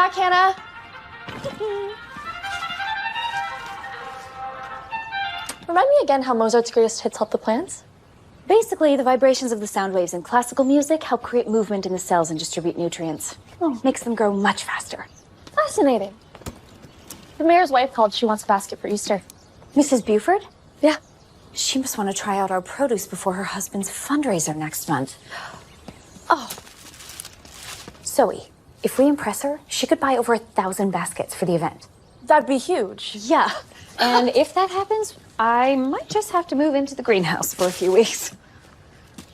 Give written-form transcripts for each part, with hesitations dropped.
back, Hannah. Remind me again how Mozart's greatest hits help the plants? Basically, the vibrations of the sound waves in classical music help create movement in the cells and distribute nutrients. Makes them grow much faster. Fascinating. The mayor's wife called. She wants a basket for Easter. Mrs. Buford? Yeah. She must want to try out our produce before her husband's fundraiser next month. Oh. Zoe, if we impress her, she could buy over 1,000 baskets for the event. That'd be huge. Yeah. And if that happens, I might just have to move into the greenhouse for a few weeks.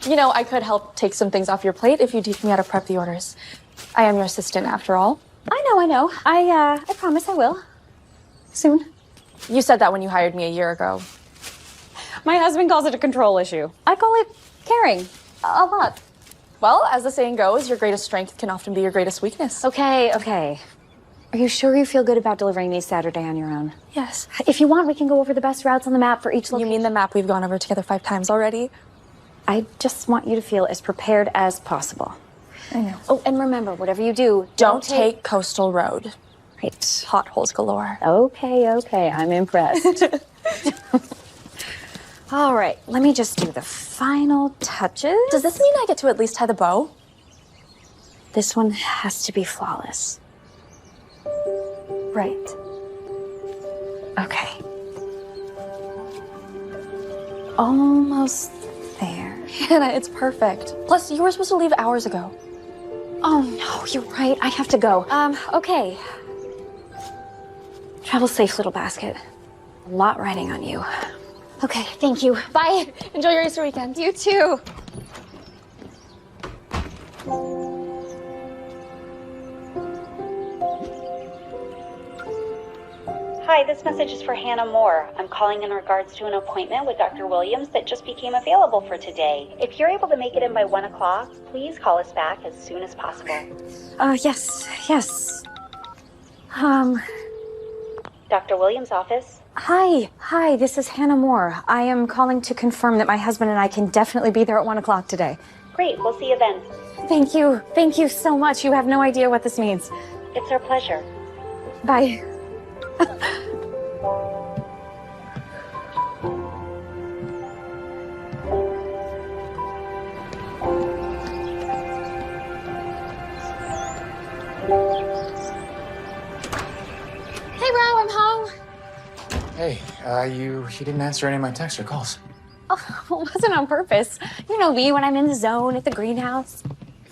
You know, I could help take some things off your plate if you teach me how to prep the orders. I am your assistant, after all. I know. I promise I will. Soon. You said that when you hired me a year ago. My husband calls it a control issue. I call it caring. A lot. Well, as the saying goes, your greatest strength can often be your greatest weakness. Okay. Are you sure you feel good about delivering these Saturday on your own? Yes. If you want, we can go over the best routes on the map for each location. You mean the map we've gone over together 5 times already? I just want you to feel as prepared as possible. I know. Oh, and remember, whatever you do, Don't take Coastal Road. Right. Potholes galore. Okay, I'm impressed. All right, let me just do the final touches. Does this mean I get to at least tie the bow? This one has to be flawless. Right. Okay. Almost there. Hannah, it's perfect. Plus, you were supposed to leave hours ago. Oh, no, you're right. I have to go. Okay. Travel safe, little basket. A lot riding on you. Okay, thank you. Bye. Enjoy your Easter weekend. You too. Hi, this message is for Hannah Moore. I'm calling in regards to an appointment with Dr. Williams that just became available for today. If you're able to make it in by 1 o'clock, please call us back as soon as possible. Yes. Dr. Williams' office. Hi, this is Hannah Moore. I am calling to confirm that my husband and I can definitely be there at 1 o'clock today. Great, we'll see you then. Thank you so much. You have no idea what this means. It's our pleasure. Bye. Hey, Ro, I'm home. Hey, you didn't answer any of my texts or calls. Oh, it wasn't on purpose. You know me when I'm in the zone at the greenhouse.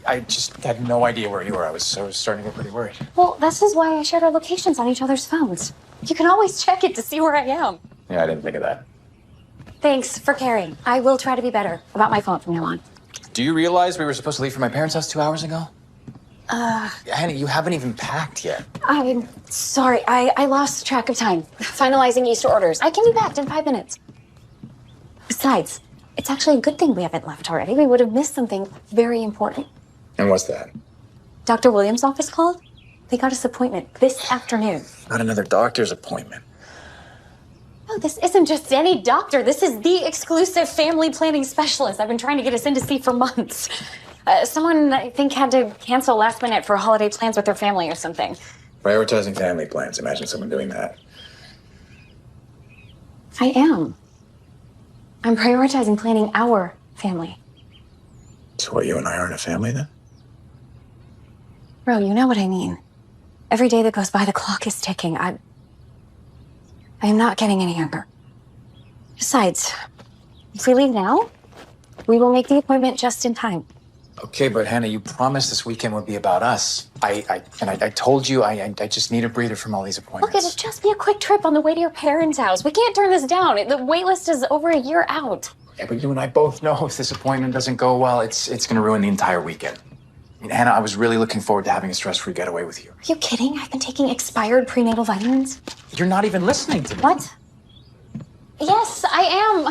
I just had no idea where you were. I was starting to get pretty worried. Well, this is why I shared our locations on each other's phones. You can always check it to see where I am. Yeah, I didn't think of that. Thanks for caring. I will try to be better about my phone from now on. Do you realize we were supposed to leave for my parents' house 2 hours ago? Hannah, you haven't even packed yet. I'm sorry. I lost track of time. Finalizing Easter orders. I can be back in 5 minutes. Besides, it's actually a good thing we haven't left already. We would have missed something very important. And what's that? Dr. Williams' office called. They got us an appointment this afternoon. Not another doctor's appointment. No, this isn't just any doctor. This is the exclusive family planning specialist I've been trying to get us in to see for months. Someone, I think, had to cancel last minute for holiday plans with their family or something. Prioritizing family plans. Imagine someone doing that. I am. I'm prioritizing planning our family. So what, you and I aren't a family then? Bro, you know what I mean. Every day that goes by, the clock is ticking. I am not getting any younger. Besides, if we leave now, we will make the appointment just in time. Okay, but Hannah, you promised this weekend would be about us. I told you I just need a breather from all these appointments. Look, it'll just be a quick trip on the way to your parents' house. We can't turn this down. The wait list is over a year out. Yeah, but you and I both know if this appointment doesn't go well, it's going to ruin the entire weekend. I mean, Hannah, I was really looking forward to having a stress-free getaway with you. Are you kidding? I've been taking expired prenatal vitamins. You're not even listening to me. What? Yes, I am.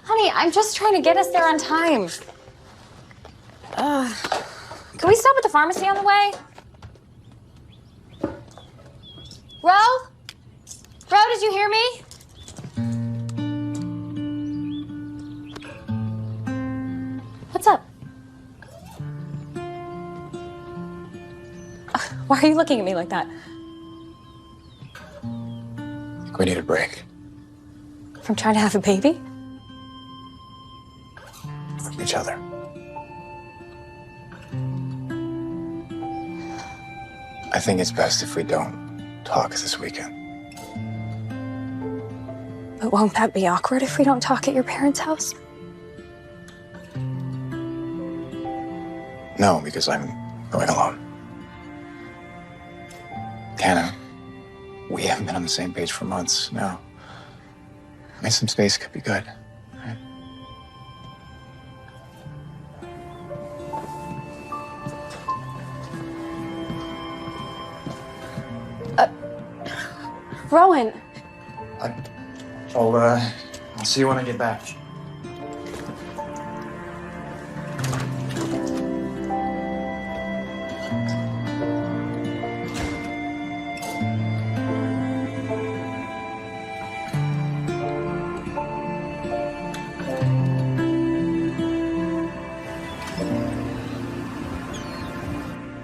Honey, I'm just trying to get us there on time. Can we stop at the pharmacy on the way? Ro? Ro, did you hear me? What's up? Why are you looking at me like that? I think we need a break From trying to have a baby? from each other. I think it's best if we don't talk this weekend. But won't that be awkward if we don't talk at your parents' house? No, because I'm going alone. Hannah, we haven't been on the same page for months now. I mean, some space could be good. Right? Rowan! I'll see you when I get back.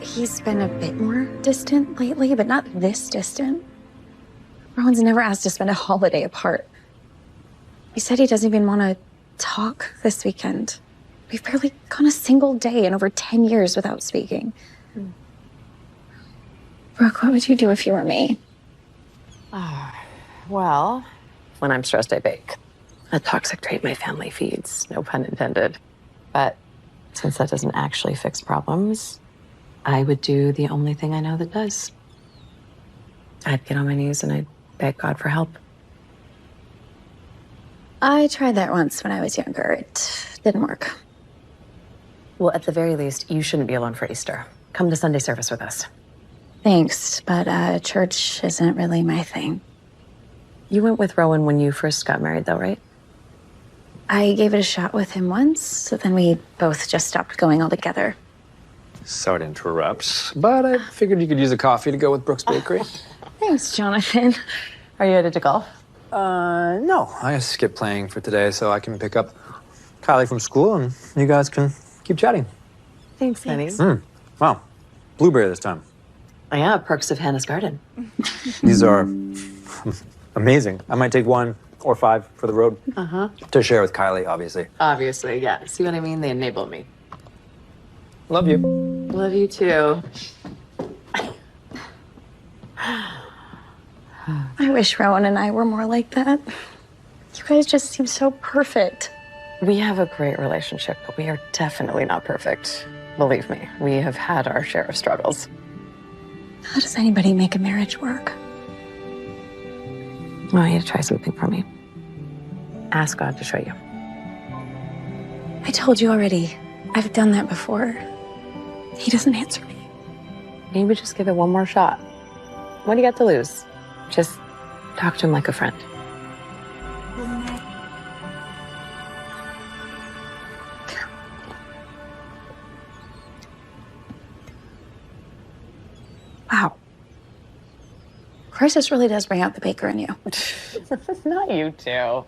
He's been a bit more distant lately, but not this distant. Rowan's never asked to spend a holiday apart. He said he doesn't even want to talk this weekend. We've barely gone a single day in over 10 years without speaking. Brooke, what would you do if you were me? Well, when I'm stressed, I bake. A toxic trait my family feeds, no pun intended. But since that doesn't actually fix problems, I would do the only thing I know that does. I'd get on my knees and I'd beg God for help. I tried that once when I was younger. It didn't work. Well, at the very least, you shouldn't be alone for Easter. Come to Sunday service with us. Thanks, but church isn't really my thing. You went with Rowan when you first got married, though, right? I gave it a shot with him once, so then we both just stopped going altogether. Sorry to interrupt, but I figured you could use a coffee to go with Brooks Bakery. Thanks, Jonathan. Are you headed to golf? No, I skipped playing for today so I can pick up Kylie from school and you guys can keep chatting. Thanks, honey. Wow, blueberry this time. Oh, yeah, perks of Hannah's garden. These are amazing. I might take 1 or 5 for the road. To share with Kylie, obviously. Obviously, yeah. See what I mean? They enable me. Love you. Love you too. I wish Rowan and I were more like that. You guys just seem so perfect. We have a great relationship, but we are definitely not perfect. Believe me, we have had our share of struggles. How does anybody make a marriage work? I want you to try something for me. Ask God to show you. I told you already. I've done that before. He doesn't answer me. Maybe just give it one more shot. What do you got to lose? Just talk to him like a friend. Wow. Crisis really does bring out the baker in you. Not you two.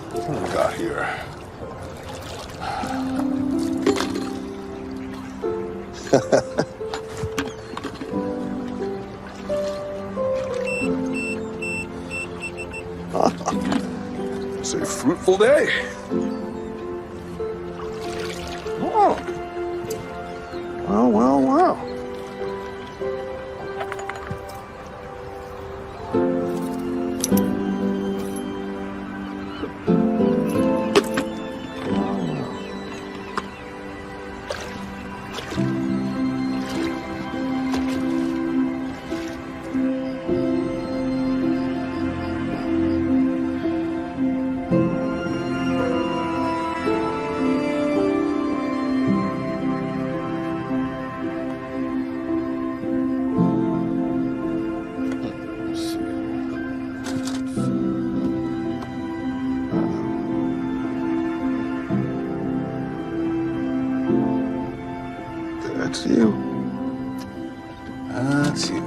What do we got here? It's a fruitful day. Oh. Well, well, well. That's you. That's you.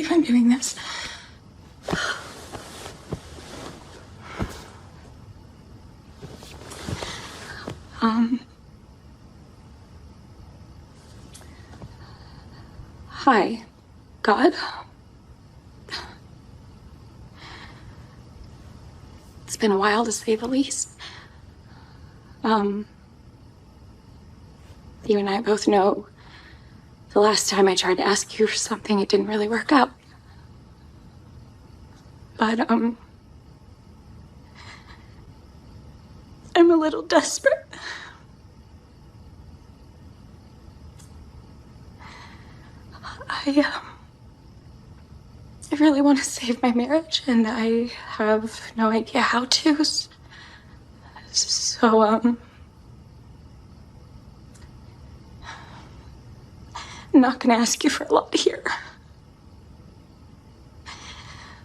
if I'm doing this. Hi, God. It's been a while, to say the least. You and I both know the last time I tried to ask you for something, it didn't really work out. But, I'm a little desperate. I really want to save my marriage, and I have no idea how to. So, I'm not gonna ask you for a lot here.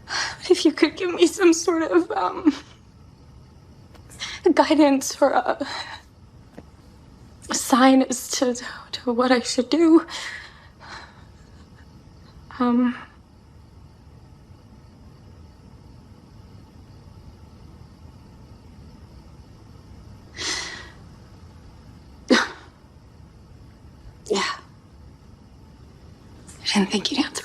But if you could give me some sort of, guidance or a sign as to what I should do. Yeah. I didn't think you'd answer.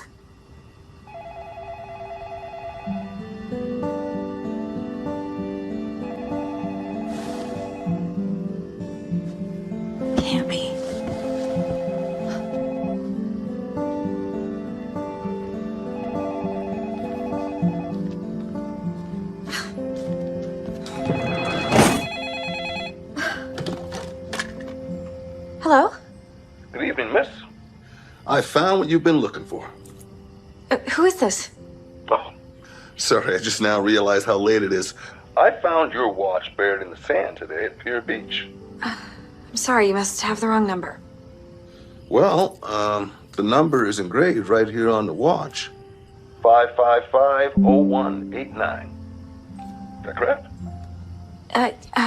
Can't be. Hello? Good evening, miss. I found what you've been looking for. Who is this? Oh, sorry, I just now realized how late it is. I found your watch buried in the sand today at Pier Beach. I'm sorry, you must have the wrong number. Well, the number is engraved right here on the watch. 555-0189. Is that correct?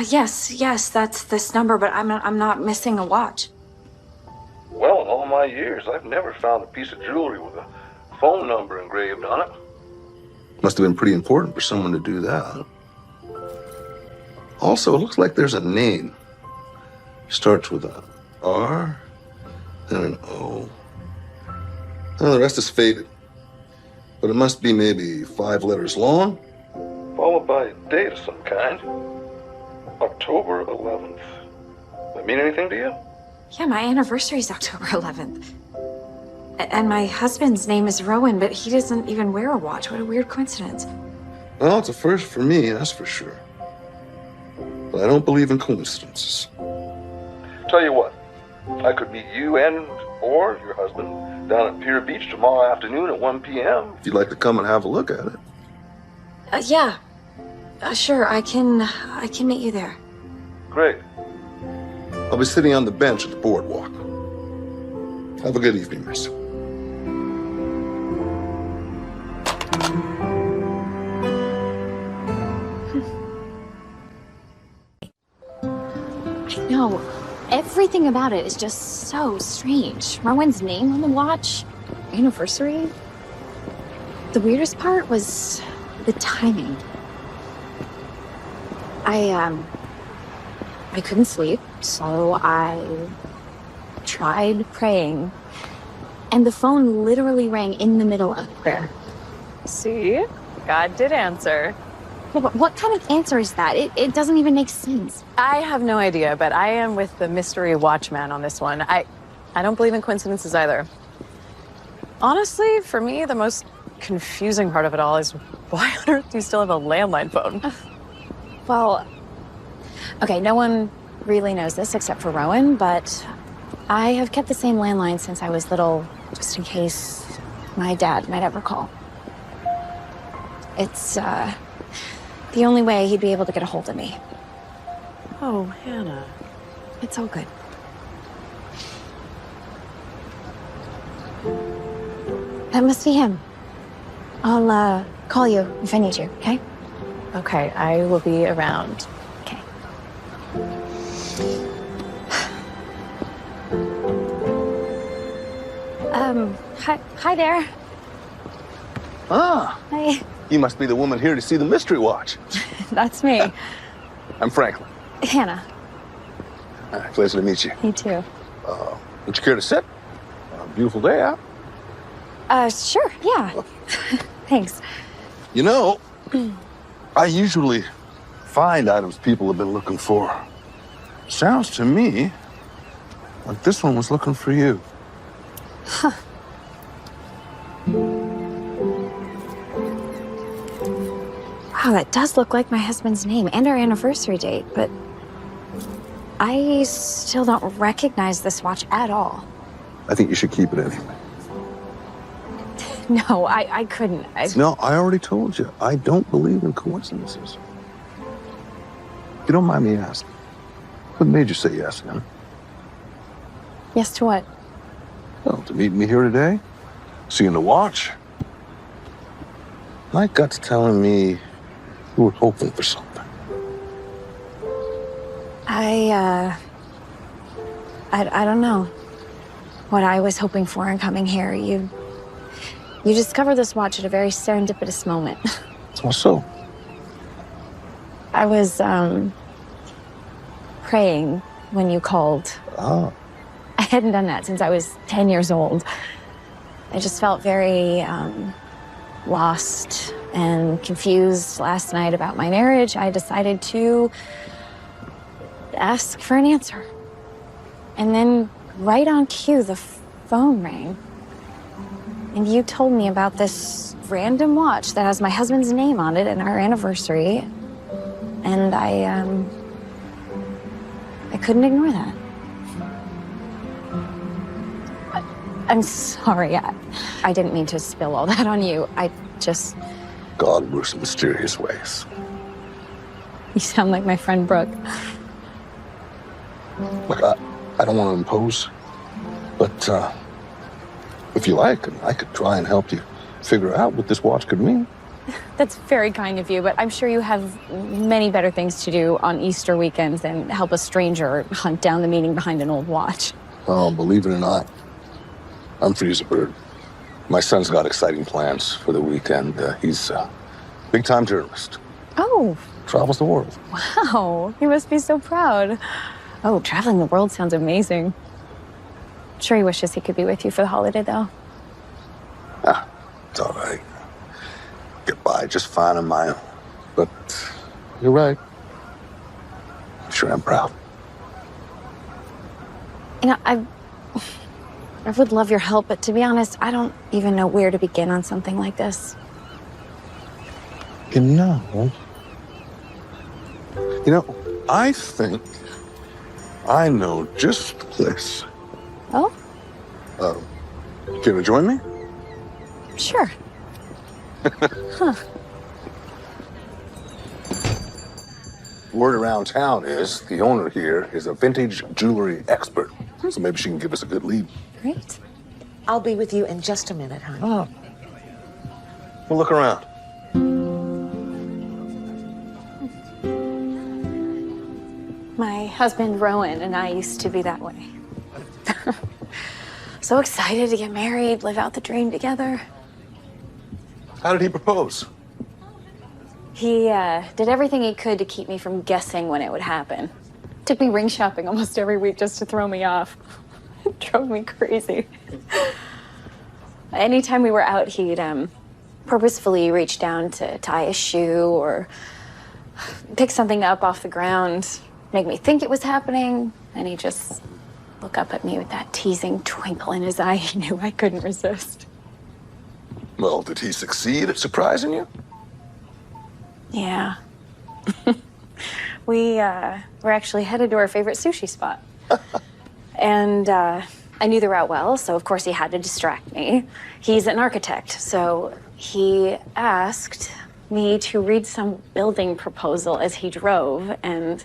Yes, that's this number, but I'm not missing a watch. Well, in all my years, I've never found a piece of jewelry with a phone number engraved on it. Must have been pretty important for someone to do that. Also, it looks like there's a name. Starts with a R, then an O. Well, the rest is faded. But it must be maybe 5 letters long, followed by a date of some kind. October 11th. That mean anything to you? Yeah, my anniversary is October 11th. And my husband's name is Rowan, but he doesn't even wear a watch. What a weird coincidence. Well, it's a first for me, that's for sure. But I don't believe in coincidences. Tell you what, I could meet you or your husband down at Pier Beach tomorrow afternoon at 1 p.m. if you'd like to come and have a look at it. Yeah. Sure, I can meet you there. Great. I'll be sitting on the bench at the boardwalk. Have a good evening, miss. I know. Everything about it is just so strange. Rowan's name on the watch, anniversary. The weirdest part was the timing. I couldn't sleep, so I tried praying. And the phone literally rang in the middle of prayer. See? God did answer. Yeah, but what kind of answer is that? It doesn't even make sense. I have no idea, but I am with the mystery watchman on this one. I don't believe in coincidences either. Honestly, for me, the most confusing part of it all is why on earth do you still have a landline phone? Well, okay, no one really knows this except for Rowan, but I have kept the same landline since I was little, just in case my dad might ever call. It's, the only way he'd be able to get a hold of me. Oh, Hannah. It's all good. That must be him. I'll, call you if I need you, okay? Okay, I will be around. Okay. Hi there. Ah, Hi. you must be the woman here to see the mystery watch. That's me. I'm Franklin. Hannah. Pleasure to meet you. You too. Would you care to sit? Beautiful day out. Sure, yeah. Thanks. You know, I usually find items people have been looking for. Sounds to me like this one was looking for you. Huh. Wow, that does look like my husband's name and our anniversary date, but I still don't recognize this watch at all. I think you should keep it anyway. No, I couldn't. No, I already told you. I don't believe in coincidences. If you don't mind me asking, what made you say yes, huh? Yes to what? Well, to meet me here today, seeing the watch. My gut's telling me you were hoping for something. I don't know what I was hoping for in coming here. You discovered this watch at a very serendipitous moment. How so? I was praying when you called. Ah. I hadn't done that since I was 10 years old. I just felt very lost and confused last night about my marriage. I decided to ask for an answer. And then right on cue, the phone rang. And you told me about this random watch that has my husband's name on it and our anniversary. And I couldn't ignore that. I'm sorry. I didn't mean to spill all that on you. I just... God works in mysterious ways. You sound like my friend Brooke. Look, I don't want to impose, but if you like, I could try and help you figure out what this watch could mean. That's very kind of you, but I'm sure you have many better things to do on Easter weekends than help a stranger hunt down the meaning behind an old watch. Oh, believe it or not, I'm free as a bird. My son's got exciting plans for the weekend. He's a big-time journalist. Oh. Travels the world. Wow, he must be so proud. Oh, traveling the world sounds amazing. I'm sure he wishes he could be with you for the holiday, though. Ah, it's all right. Get by just fine on my own. But you're right. I'm sure I'm proud. You know, I would love your help, but to be honest, I don't even know where to begin on something like this. You know, I think I know just the place. Oh? Care to join me? Sure. Huh. Word around town is the owner here is a vintage jewelry expert. So maybe she can give us a good lead. Great. I'll be with you in just a minute, honey. Oh. We'll look around. My husband, Rowan, and I used to be that way. So excited to get married, live out the dream together. How did he propose? He did everything he could to keep me from guessing when it would happen. Took me ring shopping almost every week just to throw me off. It drove me crazy. Anytime we were out, he'd purposefully reach down to tie a shoe or pick something up off the ground, make me think it was happening, and he'd just look up at me with that teasing twinkle in his eye. He knew I couldn't resist. Well, did he succeed at surprising you? Yeah. We're actually headed to our favorite sushi spot. And I knew the route well, so of course he had to distract me. He's an architect, so he asked me to read some building proposal as he drove, and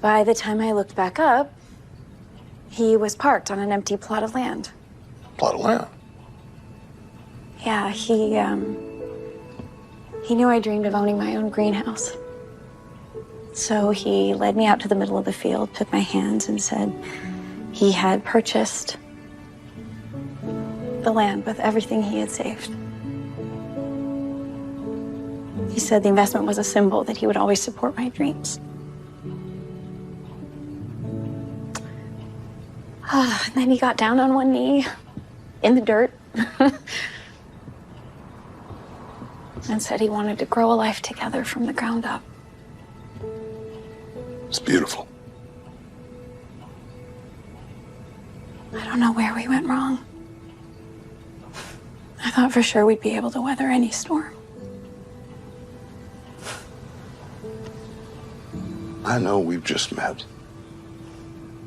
by the time I looked back up, he was parked on an empty plot of land. Plot of land? Yeah, he knew I dreamed of owning my own greenhouse. So he led me out to the middle of the field, took my hands, and said he had purchased the land with everything he had saved. He said the investment was a symbol that he would always support my dreams. And then he got down on one knee in the dirt and said he wanted to grow a life together from the ground up. It's beautiful. I don't know where we went wrong. I thought for sure we'd be able to weather any storm. I know we've just met,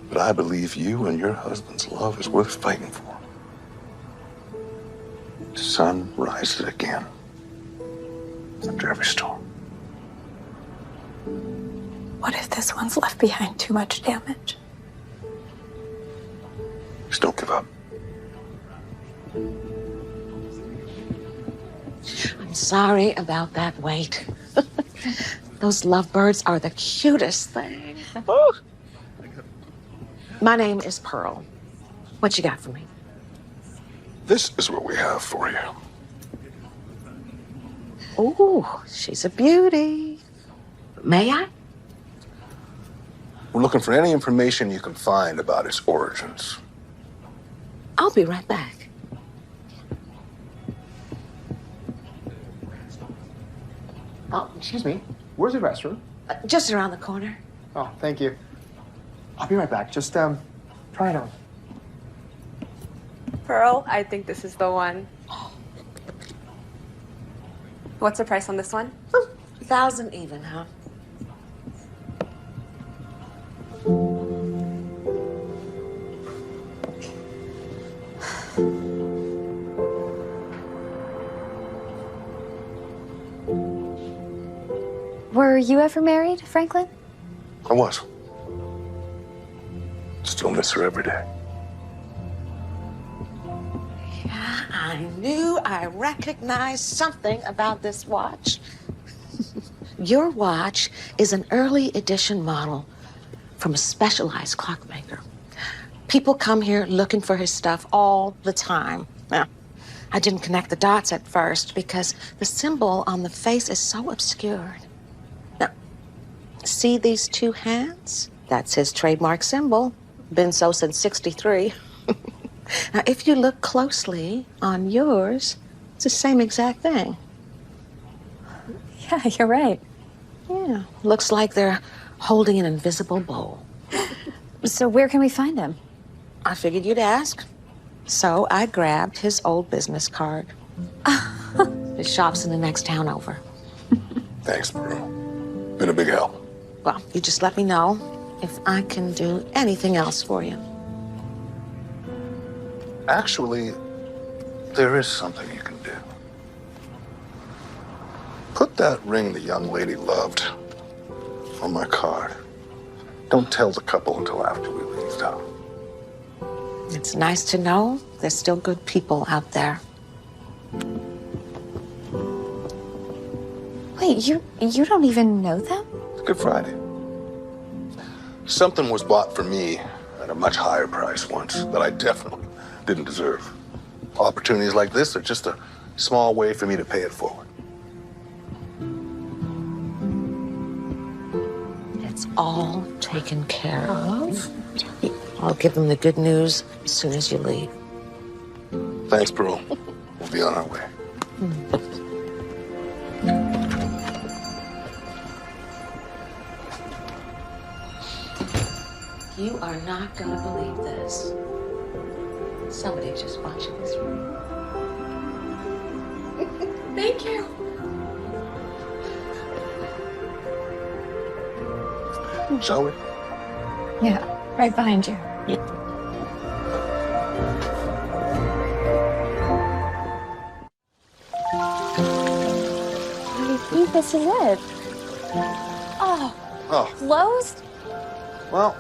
but I believe you and your husband's love is worth fighting for. The sun rises again after every storm. What if this one's left behind too much damage? Just don't give up. I'm sorry about that wait. Those lovebirds are the cutest thing. My name is Pearl. What you got for me? This is what we have for you. Ooh, she's a beauty. May I? We're looking for any information you can find about its origins. I'll be right back. Oh, excuse me. Where's the restroom? Just around the corner. Oh, thank you. I'll be right back. Just, try it on. Pearl, I think this is the one. What's the price on this one? 1,000 even, huh? Were you ever married, Franklin? I was. Still miss her every day. Yeah, I knew I recognized something about this watch. Your watch is an early edition model from a specialized clockmaker. People come here looking for his stuff all the time. Now, I didn't connect the dots at first because the symbol on the face is so obscured. Now, see these two hands? That's his trademark symbol. Been so since '63. Now, if you look closely on yours, it's the same exact thing. Yeah, you're right. Yeah, looks like they're holding an invisible bowl. So where can we find him? I figured you'd ask. So I grabbed his old business card. His shop's in the next town over. Thanks, Pearl. Been a big help. Well, you just let me know if I can do anything else for you. Actually, there is something you can do. Put that ring the young lady loved on my card. Don't tell the couple until after we leave, though. It's nice to know there's still good people out there. Wait, you don't even know them? It's Good Friday. Something was bought for me at a much higher price once that I definitely didn't deserve. Opportunities like this are just a small way for me to pay it forward. It's all taken care of. I'll give them the good news as soon as you leave. Thanks, Pearl. We'll be on our way. You are not going to believe this. Somebody just watching this room. Thank you. Shall we? Yeah, right behind you. I think this is it. Oh, Oh, closed? well,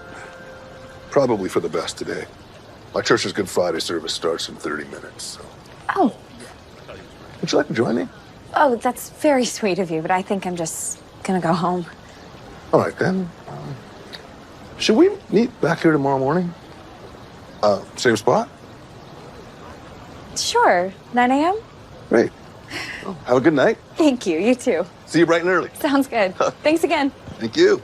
probably for the best today. My church's Good Friday service starts in 30 minutes, so. Oh, Would you like to join me? oh, that's very sweet of you, but I think I'm just gonna go home. All right, then. Should we meet back here tomorrow morning? Same spot? Sure, 9 a.m.? Great. Have a good night. Thank you. You too. See you bright and early. Sounds good. Thanks again. Thank you.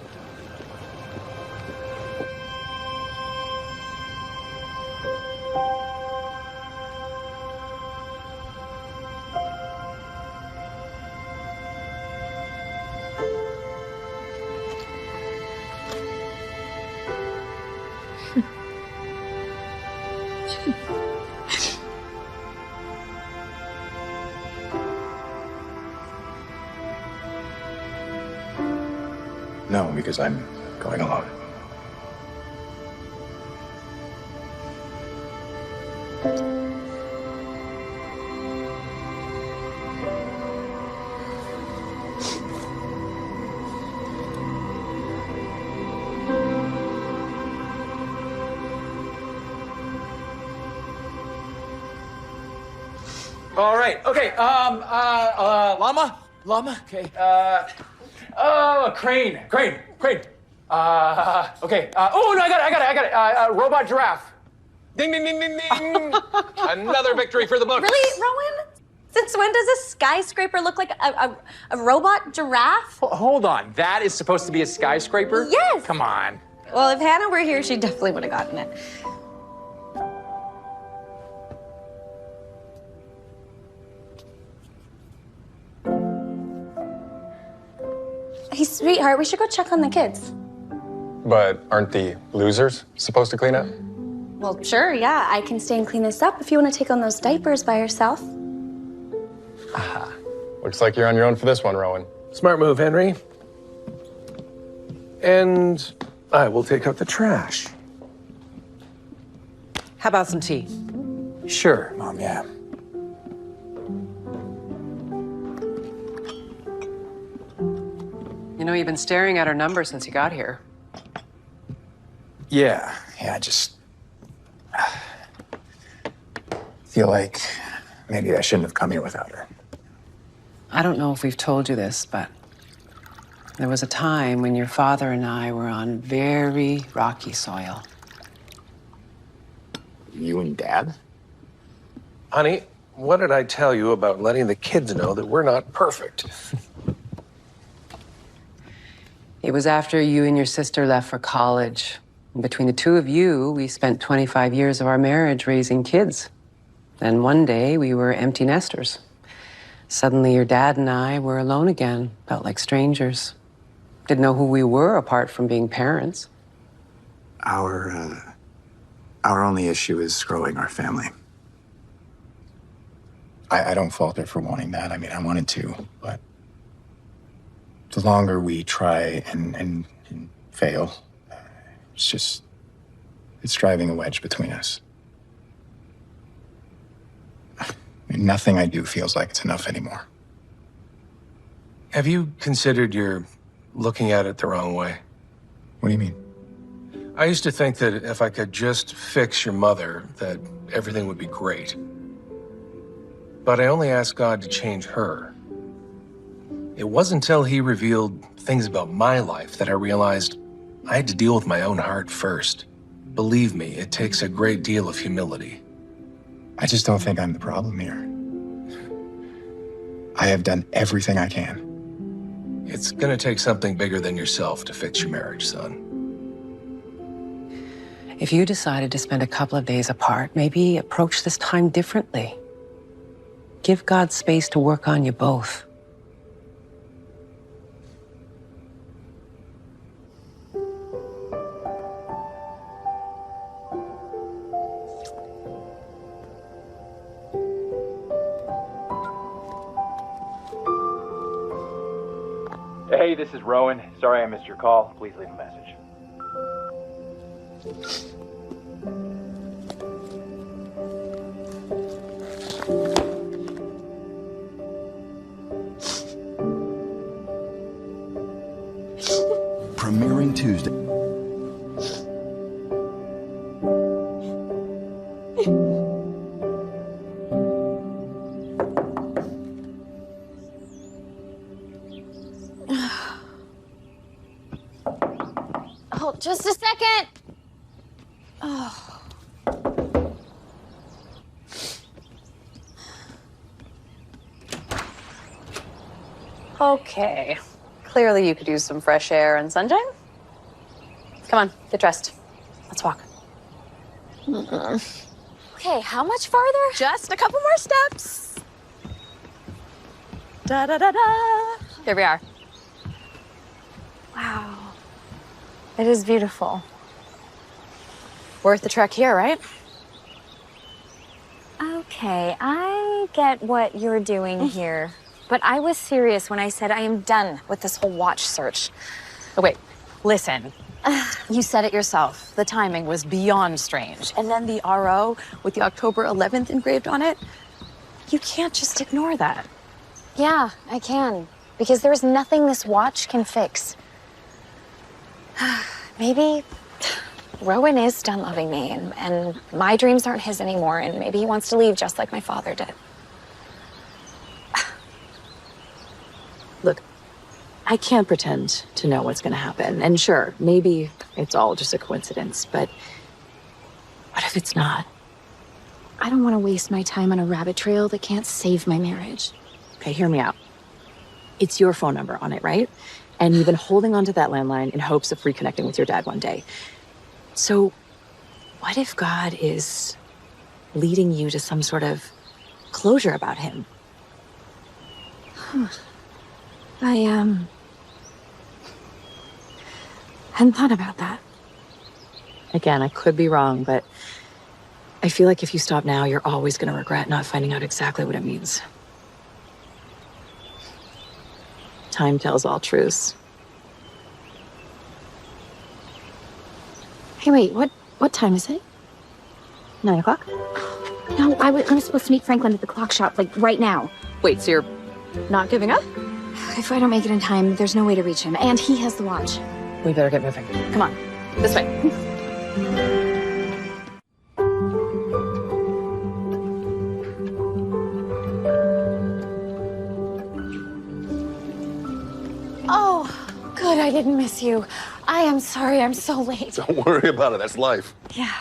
No, because I'm going alone. All right. Okay. Llama. Okay. Crane. Okay. Oh no, I got it. Robot giraffe. Ding, ding, ding, ding, ding. Another victory for the books. Really, Rowan? Since when does a skyscraper look like a robot giraffe? Hold on. That is supposed to be a skyscraper? Yes. Come on. Well, if Hannah were here, she definitely would have gotten it. Hey, sweetheart, we should go check on the kids. But aren't the losers supposed to clean up? Well, sure, yeah. I can stay and clean this up if you want to take on those diapers by yourself. Looks like you're on your own for this one, Rowan. Smart move, Henry. And I will take out the trash. How about some tea? Sure, Mom. Yeah. You know, you've been staring at her number since you got here. Yeah. I just feel like maybe I shouldn't have come here without her. I don't know if we've told you this, but there was a time when your father and I were on very rocky soil. You and Dad? Honey, what did I tell you about letting the kids know that we're not perfect? It was after you and your sister left for college. And between the two of you, we spent 25 years of our marriage raising kids. Then one day, we were empty nesters. Suddenly, your dad and I were alone again, felt like strangers. Didn't know who we were apart from being parents. Our only issue is growing our family. I don't fault her for wanting that. I mean, I wanted to, but the longer we try and fail, it's driving a wedge between us. I mean, nothing I do feels like it's enough anymore. Have you considered you're looking at it the wrong way? What do you mean? I used to think that if I could just fix your mother, that everything would be great. But I only asked God to change her. It wasn't until he revealed things about my life that I realized I had to deal with my own heart first. Believe me, it takes a great deal of humility. I just don't think I'm the problem here. I have done everything I can. It's gonna take something bigger than yourself to fix your marriage, son. If you decided to spend a couple of days apart, maybe approach this time differently. Give God space to work on you both. Hey, this is Rowan. Sorry I missed your call. Please leave a message. Premiering Tuesday. Oh, just a second. Oh. Okay. Clearly you could use some fresh air and sunshine. Come on, get dressed. Let's walk. Okay, how much farther? Just a couple more steps. Da-da-da-da. Here we are. Wow. It is beautiful. Worth the trek here, right? Okay, I get what you're doing here. But I was serious when I said I am done with this whole watch search. Oh, wait, listen. You said it yourself. The timing was beyond strange. And then the RO with the October 11th engraved on it. You can't just ignore that. Yeah, I can. Because there's nothing this watch can fix. Maybe Rowan is done loving me, and my dreams aren't his anymore, and maybe he wants to leave just like my father did. Look, I can't pretend to know what's going to happen. And sure, maybe it's all just a coincidence, but what if it's not? I don't want to waste my time on a rabbit trail that can't save my marriage. Okay, hear me out. It's your phone number on it, right? And you've been holding onto that landline in hopes of reconnecting with your dad one day. So what if God is leading you to some sort of closure about him? I hadn't thought about that. Again, I could be wrong, but I feel like if you stop now, you're always going to regret not finding out exactly what it means. Time tells all truths. Hey, wait, what time is it? 9 o'clock? No, I'm supposed to meet Franklin at the clock shop, like, right now. Wait, so you're not giving up? If I don't make it in time, there's no way to reach him. And he has the watch. We better get moving. Come on, this way. Oh, good, I didn't miss you. I am sorry, I'm so late. Don't worry about it. That's life. Yeah,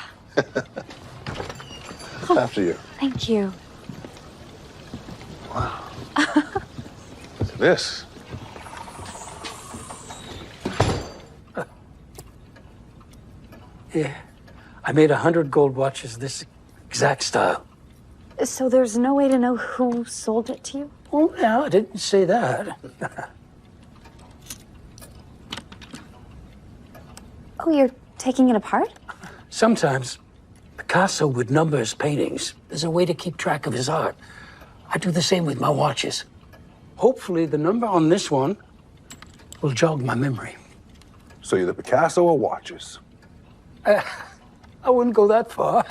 After you. thank you. Wow. Look at this. Yeah. I made 100 gold watches this exact style. So there's no way to know who sold it to you? Oh, no, I didn't say that. Oh, you're taking it apart? Sometimes Picasso would number his paintings. There's a way to keep track of his art. I do the same with my watches. Hopefully, the number on this one will jog my memory. So you're the Picasso of watches. I wouldn't go that far.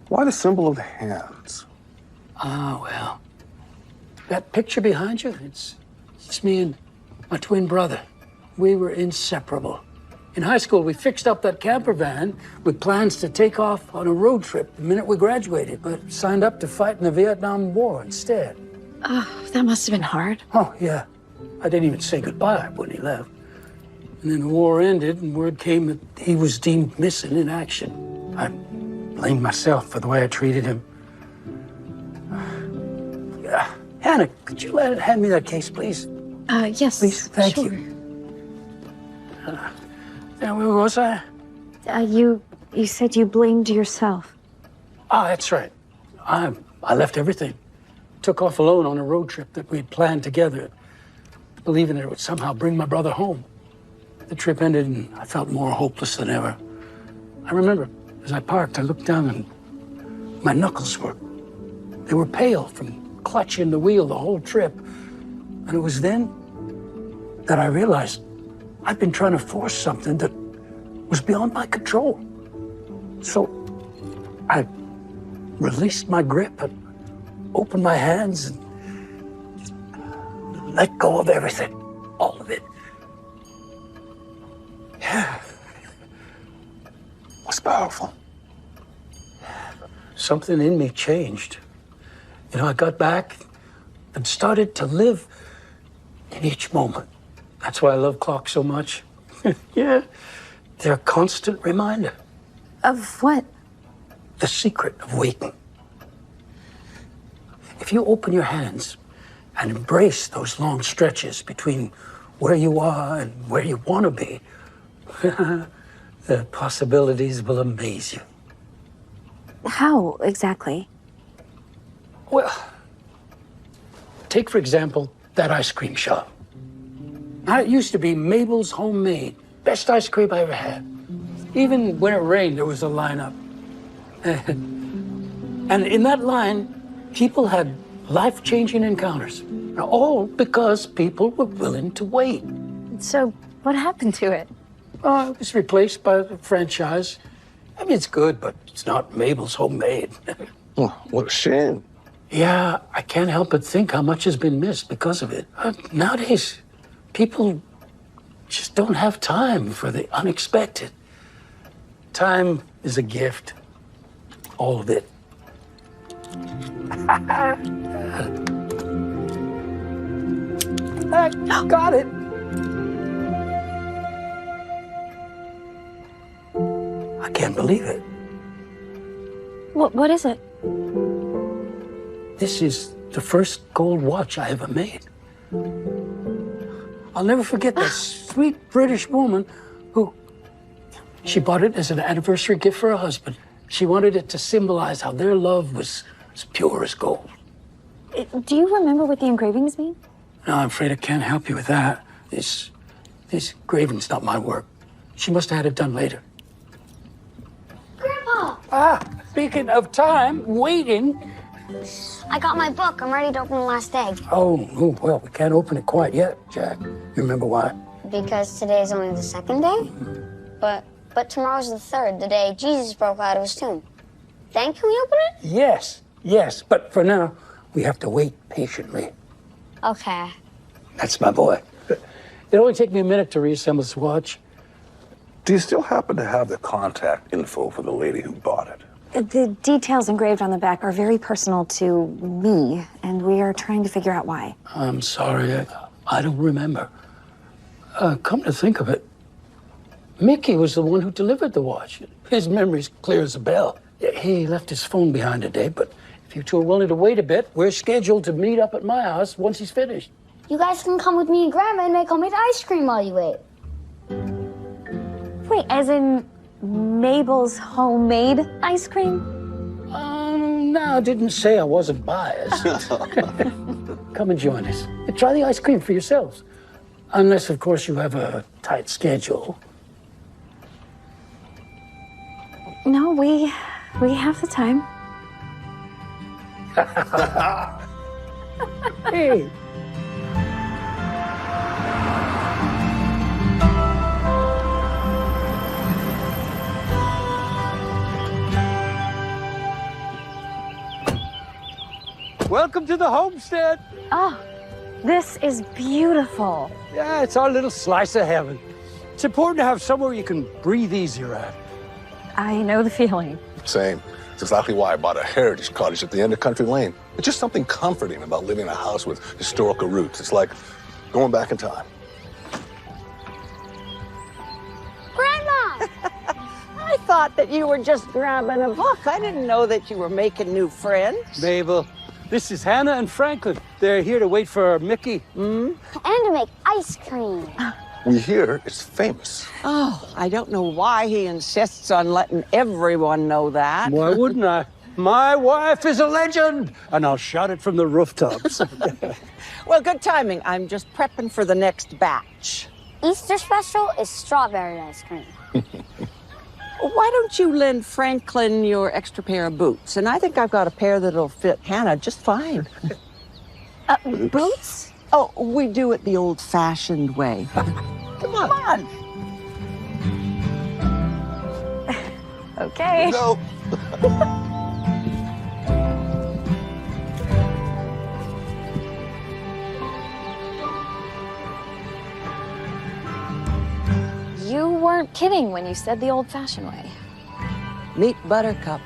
Why the symbol of the hands? Ah, well. That picture behind you, it's me and my twin brother. We were inseparable. In high school, we fixed up that camper van with plans to take off on a road trip the minute we graduated, but signed up to fight in the Vietnam War instead. Oh, that must have been hard. Oh, yeah. I didn't even say goodbye when he left. And then the war ended, and word came that he was deemed missing in action. I blamed myself for the way I treated him. Hannah, could you hand me that case, please? Yes. Please, thank sure. you. Now, where was I? You said you blamed yourself. Ah, that's right. I left everything. Took off alone on a road trip that we'd planned together, believing that it would somehow bring my brother home. The trip ended, and I felt more hopeless than ever. I remember, as I parked, I looked down, and my knuckles they were pale from clutching the wheel the whole trip. And it was then that I realized I'd been trying to force something that was beyond my control. So I released my grip and opened my hands and just let go of everything, all of it. Yeah. It was powerful. Something in me changed. You know, I got back and started to live in each moment. That's why I love clocks so much. Yeah, they're a constant reminder. Of what? The secret of waiting. If you open your hands and embrace those long stretches between where you are and where you want to be, the possibilities will amaze you. How exactly? Well, take, for example, that ice cream shop. Now, it used to be Mabel's Homemade. Best ice cream I ever had. Even when it rained, there was a lineup. And in that line, people had life-changing encounters. All because people were willing to wait. So, what happened to it? It was replaced by the franchise. I mean, it's good, but it's not Mabel's Homemade. Oh, what a shame. Yeah, I can't help but think how much has been missed because of it. Nowadays, people just don't have time for the unexpected. Time is a gift. All of it. I got it. I can't believe it. What is it? This is the first gold watch I ever made. I'll never forget that sweet British woman who, she bought it as an anniversary gift for her husband. She wanted it to symbolize how their love was as pure as gold. Do you remember what the engravings mean? No, I'm afraid I can't help you with that. This engraving's not my work. She must have had it done later. Grandpa! Speaking of time, waiting. I got my book. I'm ready to open the last egg. Oh, well, we can't open it quite yet, Jack. You remember why? Because today's only the second day? But tomorrow's the third, the day Jesus broke out of his tomb. Then can we open it? Yes. But for now, we have to wait patiently. Okay. That's my boy. It'll only take me a minute to reassemble this watch. Do you still happen to have the contact info for the lady who bought it? The details engraved on the back are very personal to me, and we are trying to figure out why. I'm sorry, I don't remember. Come to think of it, Mickey was the one who delivered the watch. His memory's clear as a bell. He left his phone behind today, but if you two are willing to wait a bit, we're scheduled to meet up at my house once he's finished. You guys can come with me and Grandma and make homemade ice cream while you wait. Wait, as in Mabel's homemade ice cream? No, I didn't say I wasn't biased. Come and join us. Try the ice cream for yourselves. Unless, of course, you have a tight schedule. No, we have the time. Hey. Welcome to the homestead. Oh, this is beautiful. Yeah, it's our little slice of heaven. It's important to have somewhere you can breathe easier at. I know the feeling. Same. It's exactly why I bought a heritage cottage at the end of Country Lane. It's just something comforting about living in a house with historical roots. It's like going back in time. Grandma! I thought that you were just grabbing a book. I didn't know that you were making new friends. Mabel, this is Hannah and Franklin. They're here to wait for Mickey. And to make ice cream. We hear it's famous. Oh, I don't know why he insists on letting everyone know that. Why wouldn't I? My wife is a legend, and I'll shout it from the rooftops. Well, good timing. I'm just prepping for the next batch. Easter special is strawberry ice cream. Why don't you lend Franklin your extra pair of boots? And I think I've got a pair that'll fit Hannah just fine. Boots? Oh, we do it the old-fashioned way. Come on. Okay. No. You weren't kidding when you said the old-fashioned way. Meet Buttercup.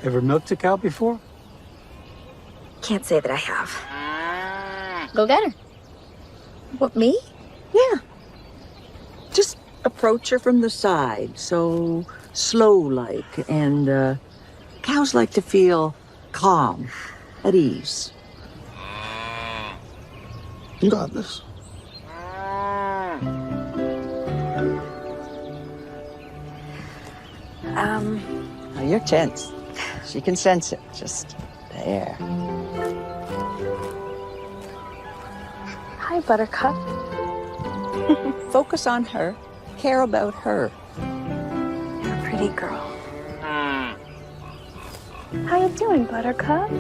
Ever milked a cow before? Can't say that I have. Go get her. What, me? Yeah. Just approach her from the side, so slow-like. And cows like to feel calm, at ease. You got this. Now you're tense. She can sense it. Just there. Hi, Buttercup. Focus on her. Care about her. You're a pretty girl. How you doing, Buttercup?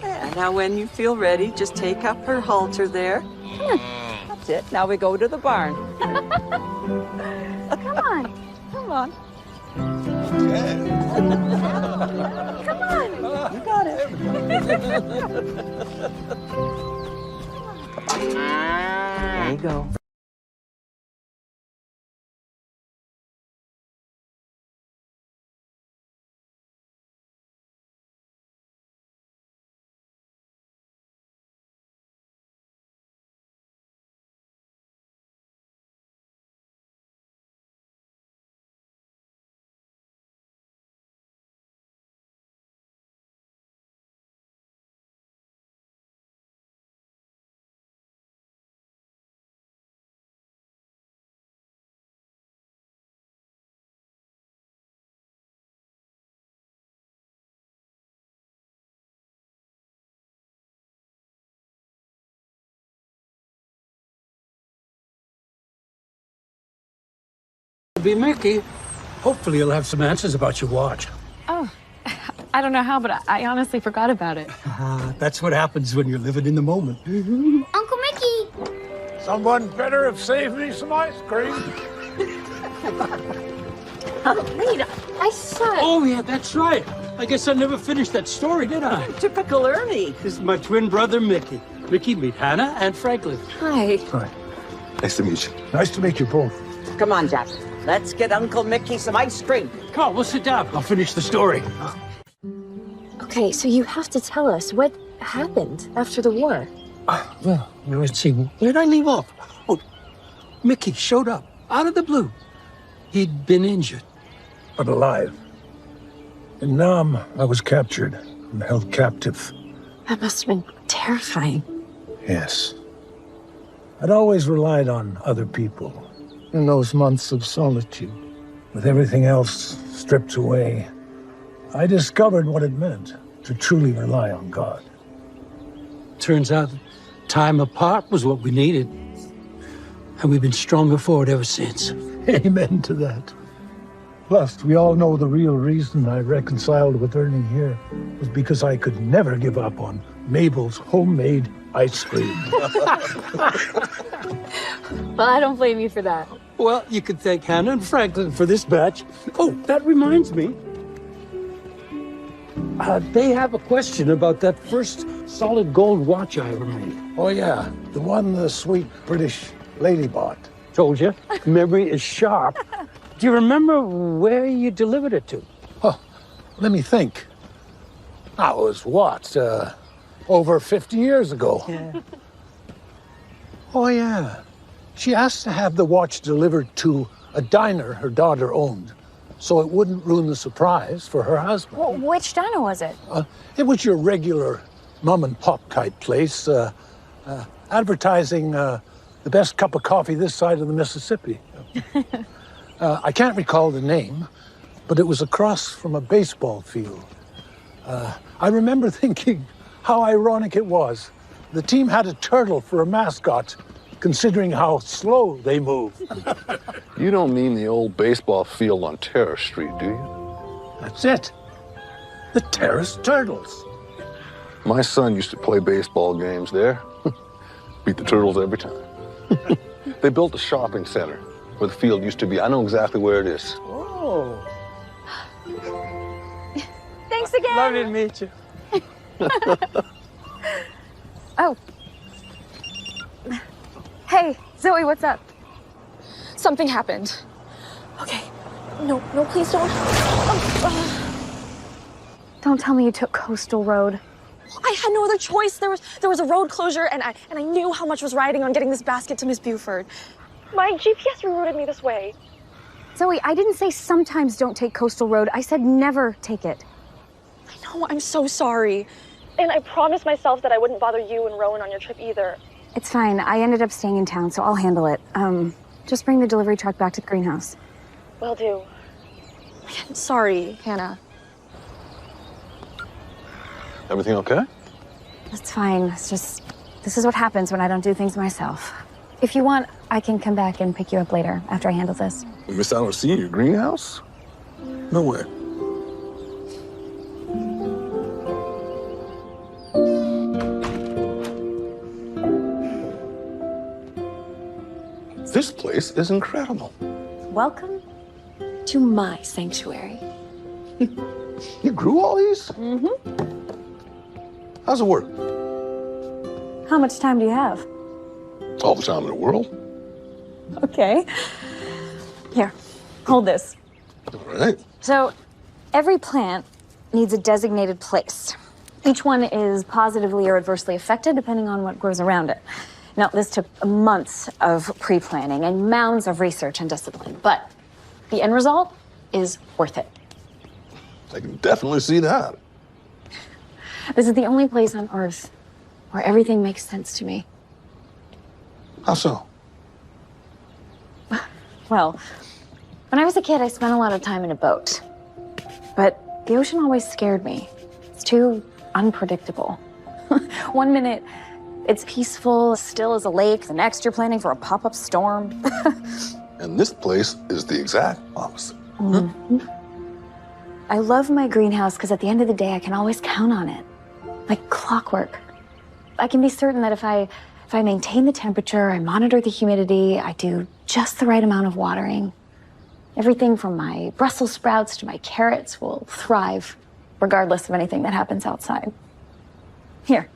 Yeah, now when you feel ready, just take up her halter there. That's it. Now we go to the barn. Come on. Come on. Come on. You got it. There you go. Be Mickey. Hopefully you'll have some answers about your watch. Oh, I don't know how, but I honestly forgot about it. That's what happens when you're living in the moment. Uncle Mickey! Someone better have saved me some ice cream. Rita, I said. Oh, yeah, that's right. I guess I never finished that story, did I? Typical Ernie. This is my twin brother, Mickey. Mickey, meet Hannah and Franklin. Hi. Hi. Nice to meet you. Nice to meet you both. Come on, Jack. Let's get Uncle Mickey some ice cream. Come on, we'll sit down. I'll finish the story. Okay, so you have to tell us what happened after the war. Well, let's see. Where'd I leave off? Oh, Mickey showed up out of the blue. He'd been injured. But alive. In Nam, I was captured and held captive. That must have been terrifying. Yes. I'd always relied on other people in those months of solitude. With everything else stripped away, I discovered what it meant to truly rely on God. Turns out time apart was what we needed. And we've been stronger for it ever since. Amen to that. Plus, we all know the real reason I reconciled with Ernie here was because I could never give up on Mabel's homemade ice cream. Well, I don't blame you for that. Well, you can thank Hannah and Franklin for this batch. Oh, that reminds me. They have a question about that first solid gold watch I ever made. Oh, yeah. The one the sweet British lady bought. Told you, memory is sharp. Do you remember where you delivered it to? Oh, let me think. That was what, over 50 years ago. Yeah. Oh, yeah. She asked to have the watch delivered to a diner her daughter owned, so it wouldn't ruin the surprise for her husband. Well, which diner was it? It was your regular mom-and-pop type place, advertising the best cup of coffee this side of the Mississippi. I can't recall the name, but it was across from a baseball field. I remember thinking how ironic it was. The team had a turtle for a mascot, considering how slow they move. You don't mean the old baseball field on Terrace Street, do you? That's it. The Terrace Turtles. My son used to play baseball games there. Beat the Turtles every time. They built a shopping center where the field used to be. I know exactly where it is. Oh. Thanks again. Lovely to meet you. Oh. Hey, Zoe, what's up? Something happened. Okay. No, please don't. Don't tell me you took Coastal Road. I had no other choice. There was a road closure, and I knew how much was riding on getting this basket to Miss Buford. My GPS rerouted me this way. Zoe, I didn't say sometimes don't take Coastal Road. I said never take it. I know, I'm so sorry. And I promised myself that I wouldn't bother you and Rowan on your trip either. It's fine. I ended up staying in town, so I'll handle it. Just bring the delivery truck back to the greenhouse. Will do. Sorry, Hannah. Everything okay? It's fine. It's just, this is what happens when I don't do things myself. If you want, I can come back and pick you up later after I handle this. You missed out on seeing your greenhouse? No way. This place is incredible. Welcome to my sanctuary. You grew all these? Mm-hmm. How's it work? How much time do you have? All the time in the world. Okay. Here, hold this. All right. So, every plant needs a designated place. Each one is positively or adversely affected depending on what grows around it. Now, this took months of pre-planning and mounds of research and discipline, but the end result is worth it. I can definitely see that. This is the only place on Earth where everything makes sense to me. How so? Well, when I was a kid, I spent a lot of time in a boat. But the ocean always scared me. It's too unpredictable. 1 minute, it's peaceful, still as a lake. The next, you're planning for a pop-up storm. And this place is the exact opposite. Mm-hmm. I love my greenhouse because at the end of the day, I can always count on it. Like clockwork. I can be certain that if I maintain the temperature, I monitor the humidity, I do just the right amount of watering, everything from my Brussels sprouts to my carrots will thrive regardless of anything that happens outside. Here.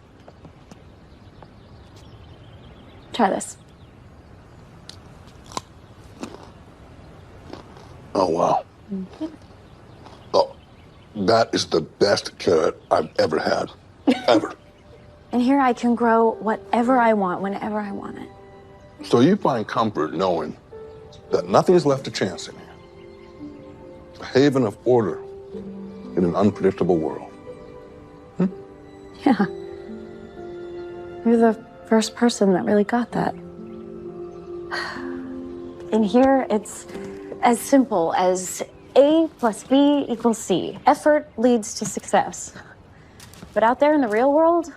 Try this. Oh, wow. Mm-hmm. Oh, that is the best carrot I've ever had. Ever. And here I can grow whatever I want, whenever I want it. So you find comfort knowing that nothing is left to chance in here. A haven of order in an unpredictable world. Yeah. You're the first person that really got that. In here, it's as simple as A plus B equals C. Effort leads to success. But out there in the real world,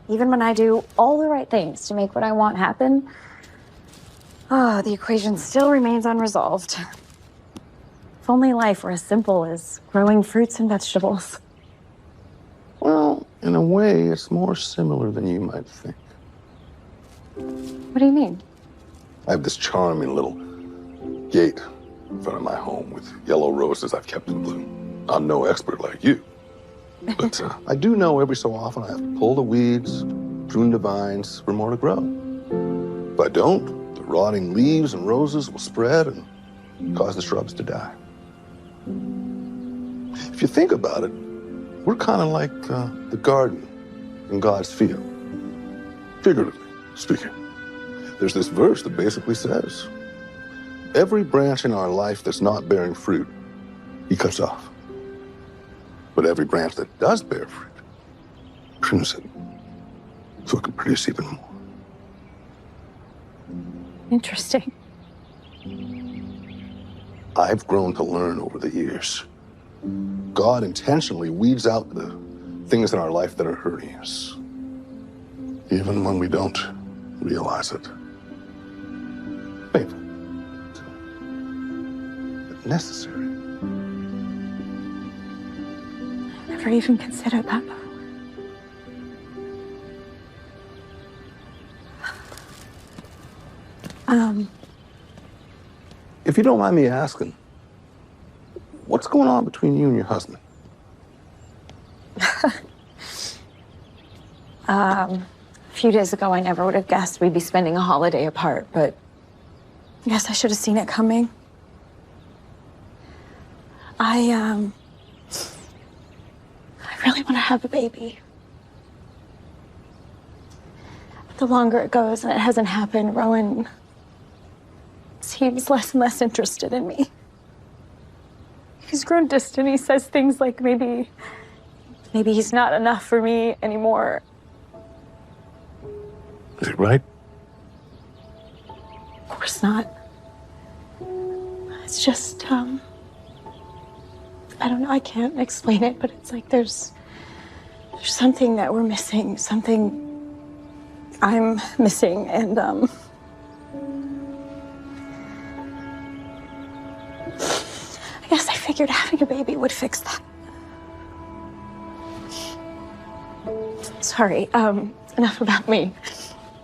even when I do all the right things to make what I want happen, the equation still remains unresolved. If only life were as simple as growing fruits and vegetables. Well, in a way, it's more similar than you might think. What do you mean? I have this charming little gate in front of my home with yellow roses I've kept in bloom. I'm no expert like you. But I do know every so often I have to pull the weeds, prune the vines for more to grow. If I don't, the rotting leaves and roses will spread and cause the shrubs to die. If you think about it, we're kind of like the garden in God's field, figuratively speaking. There's this verse that basically says, every branch in our life that's not bearing fruit, he cuts off. But every branch that does bear fruit, prunes it so it can produce even more. Interesting. I've grown to learn over the years. God intentionally weeds out the things in our life that are hurting us, even when we don't realize it. Painful, but necessary. Never even considered that before. If you don't mind me asking, what's going on between you and your husband? A few days ago, I never would have guessed we'd be spending a holiday apart, but I guess I should have seen it coming. I really want to have a baby. But the longer it goes and it hasn't happened, Rowan seems less and less interested in me. He's grown distant. He says things like maybe maybe he's not enough for me anymore. Is he right? Of course not. It's just, I don't know, I can't explain it, but it's like there's something that we're missing, something I'm missing, and, I guess I figured having a baby would fix that. Sorry, enough about me.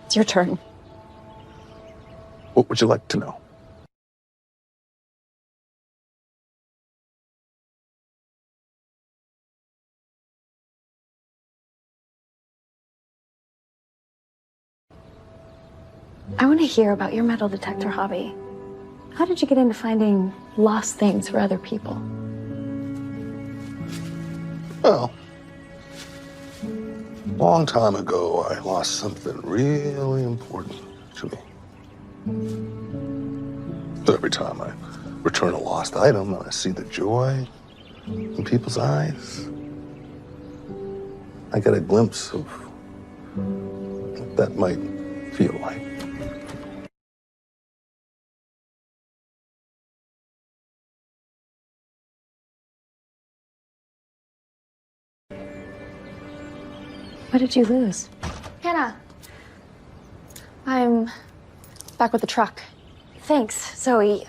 It's your turn. What would you like to know? I want to hear about your metal detector hobby. How did you get into finding lost things for other people? Well, a long time ago, I lost something really important to me. So every time I return a lost item, I see the joy in people's eyes. I get a glimpse of what that might feel like. What did you lose? Hannah. I'm back with the truck. Thanks, Zoe.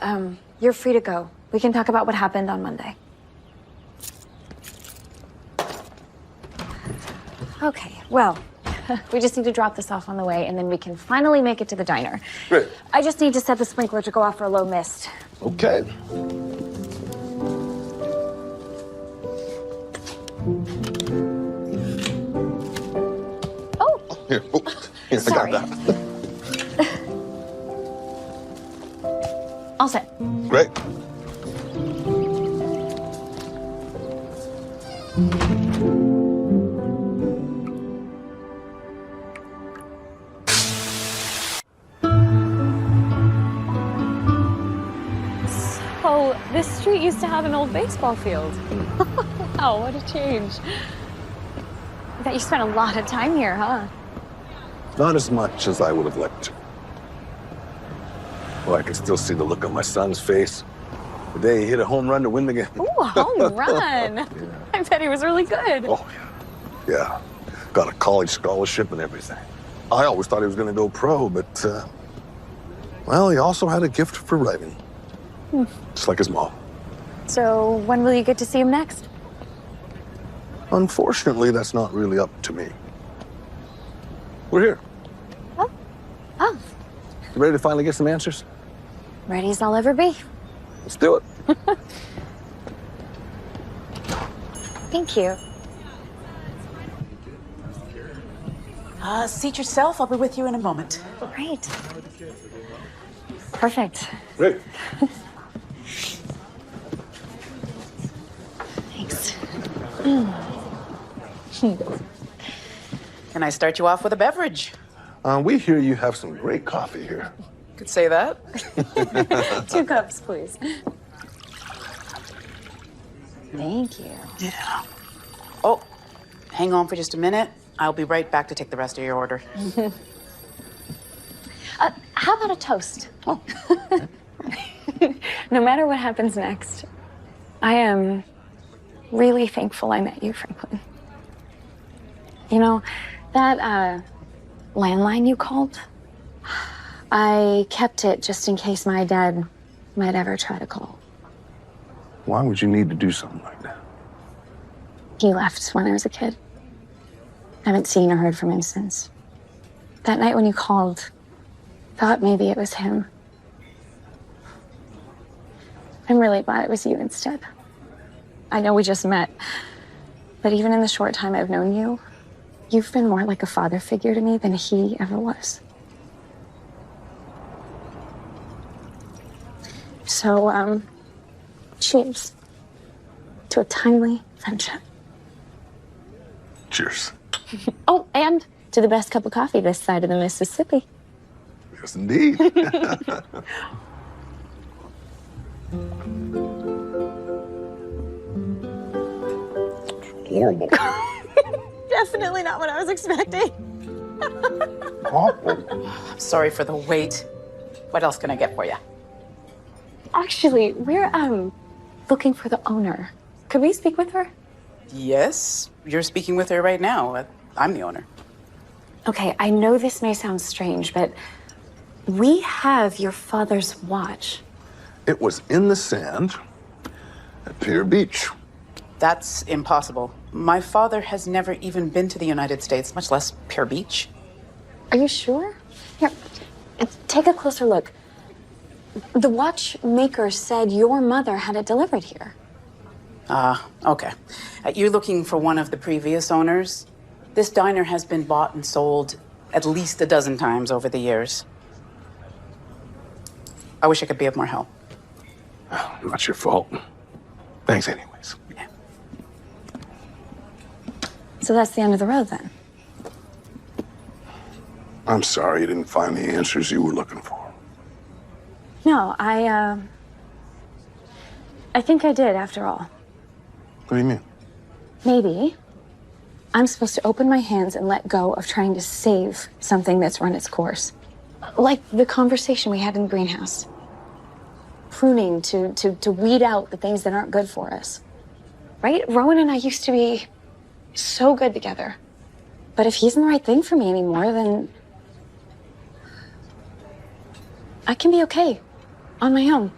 You're free to go. We can talk about what happened on Monday. Okay, well, we just need to drop this off on the way, and then we can finally make it to the diner. Great. I just need to set the sprinkler to go off for a low mist. Okay. Here, here, Sorry. I got that. All set. Great. So, this street used to have an old baseball field. Wow, what a change. I bet you spent a lot of time here, huh? Not as much as I would have liked to. Well, I can still see the look on my son's face the day he hit a home run to win the game. Ooh, a home run. Yeah. I bet he was really good. Oh, yeah. Yeah. Got a college scholarship and everything. I always thought he was going to go pro, but, well, he also had a gift for writing. Just like his mom. So, when will you get to see him next? Unfortunately, that's not really up to me. We're here. Oh, You ready to finally get some answers? ready as I'll ever be. Let's do it. Thank you. Seat yourself. I'll be with you in a moment. Great. Perfect. Great. Thanks. Can I start you off with a beverage? We hear you have some great coffee here. Could say that. 2 cups, please. Thank you. Yeah. Oh, hang on for just a minute. I'll be right back to take the rest of your order. How about a toast? Oh. No matter what happens next, I am really thankful I met you, Franklin. You know, that landline you called, I kept it just in case my dad might ever try to call. Why would you need to do something like that? He left when I was a kid. Haven't seen or heard from him since. That night when you called, thought maybe it was him. I'm really glad it was you instead. I know we just met, but even in the short time I've known you, you've been more like a father figure to me than he ever was. So, cheers to a timely friendship. Cheers. Oh, and to the best cup of coffee this side of the Mississippi. Yes, indeed. Horrible. definitely not what I was expecting. I'm sorry for the wait. What else can I get for you? Actually, we're looking for the owner. Could we speak with her? Yes, you're speaking with her right now. I'm the owner. Okay, I know this may sound strange, but we have your father's watch. It was in the sand at Pier Beach. That's impossible. My father has never even been to the United States, much less Pier Beach. Are you sure? Here, take a closer look. The watchmaker said your mother had it delivered here. Okay. You're looking for one of the previous owners? This diner has been bought and sold at least a dozen times over the years. I wish I could be of more help. Not your fault. Thanks anyways. So that's the end of the road then? I'm sorry you didn't find the answers you were looking for. No, I think I did after all. What do you mean? Maybe I'm supposed to open my hands and let go of trying to save something that's run its course. Like the conversation we had in the greenhouse. Pruning to weed out the things that aren't good for us. Right? Rowan and I used to be so good together. But if he isn't the right thing for me anymore, then I can be okay on my own.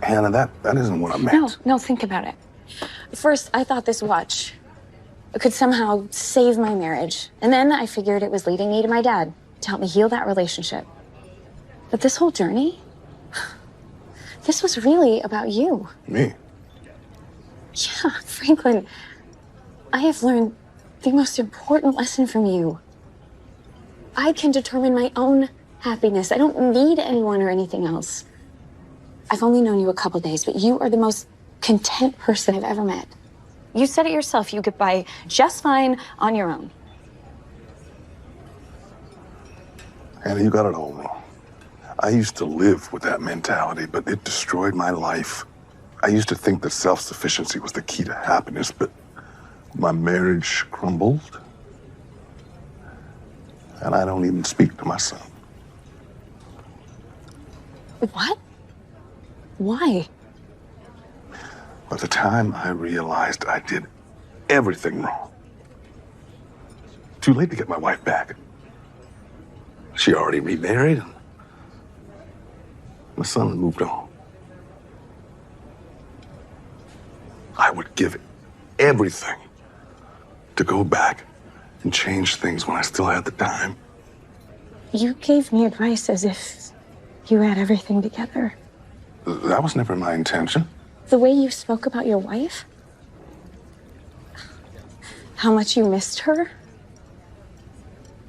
Hannah, that isn't what I meant. No, think about it. First, I thought this watch could somehow save my marriage. And then I figured it was leading me to my dad to help me heal that relationship. But this whole journey, this was really about you. Me? Yeah, Franklin, I have learned the most important lesson from you. I can determine my own happiness. I don't need anyone or anything else. I've only known you a couple days, but you are the most content person I've ever met. You said it yourself, you get by just fine on your own. Hannah, you got it all wrong. I used to live with that mentality, but it destroyed my life. I used to think that self-sufficiency was the key to happiness, but my marriage crumbled. And I don't even speak to my son. What? Why? By the time I realized I did everything wrong, too late to get my wife back. She already remarried, and my son had moved on. I would give everything to go back and change things when I still had the time. You gave me advice as if you had everything together. That was never my intention. The way you spoke about your wife, how much you missed her,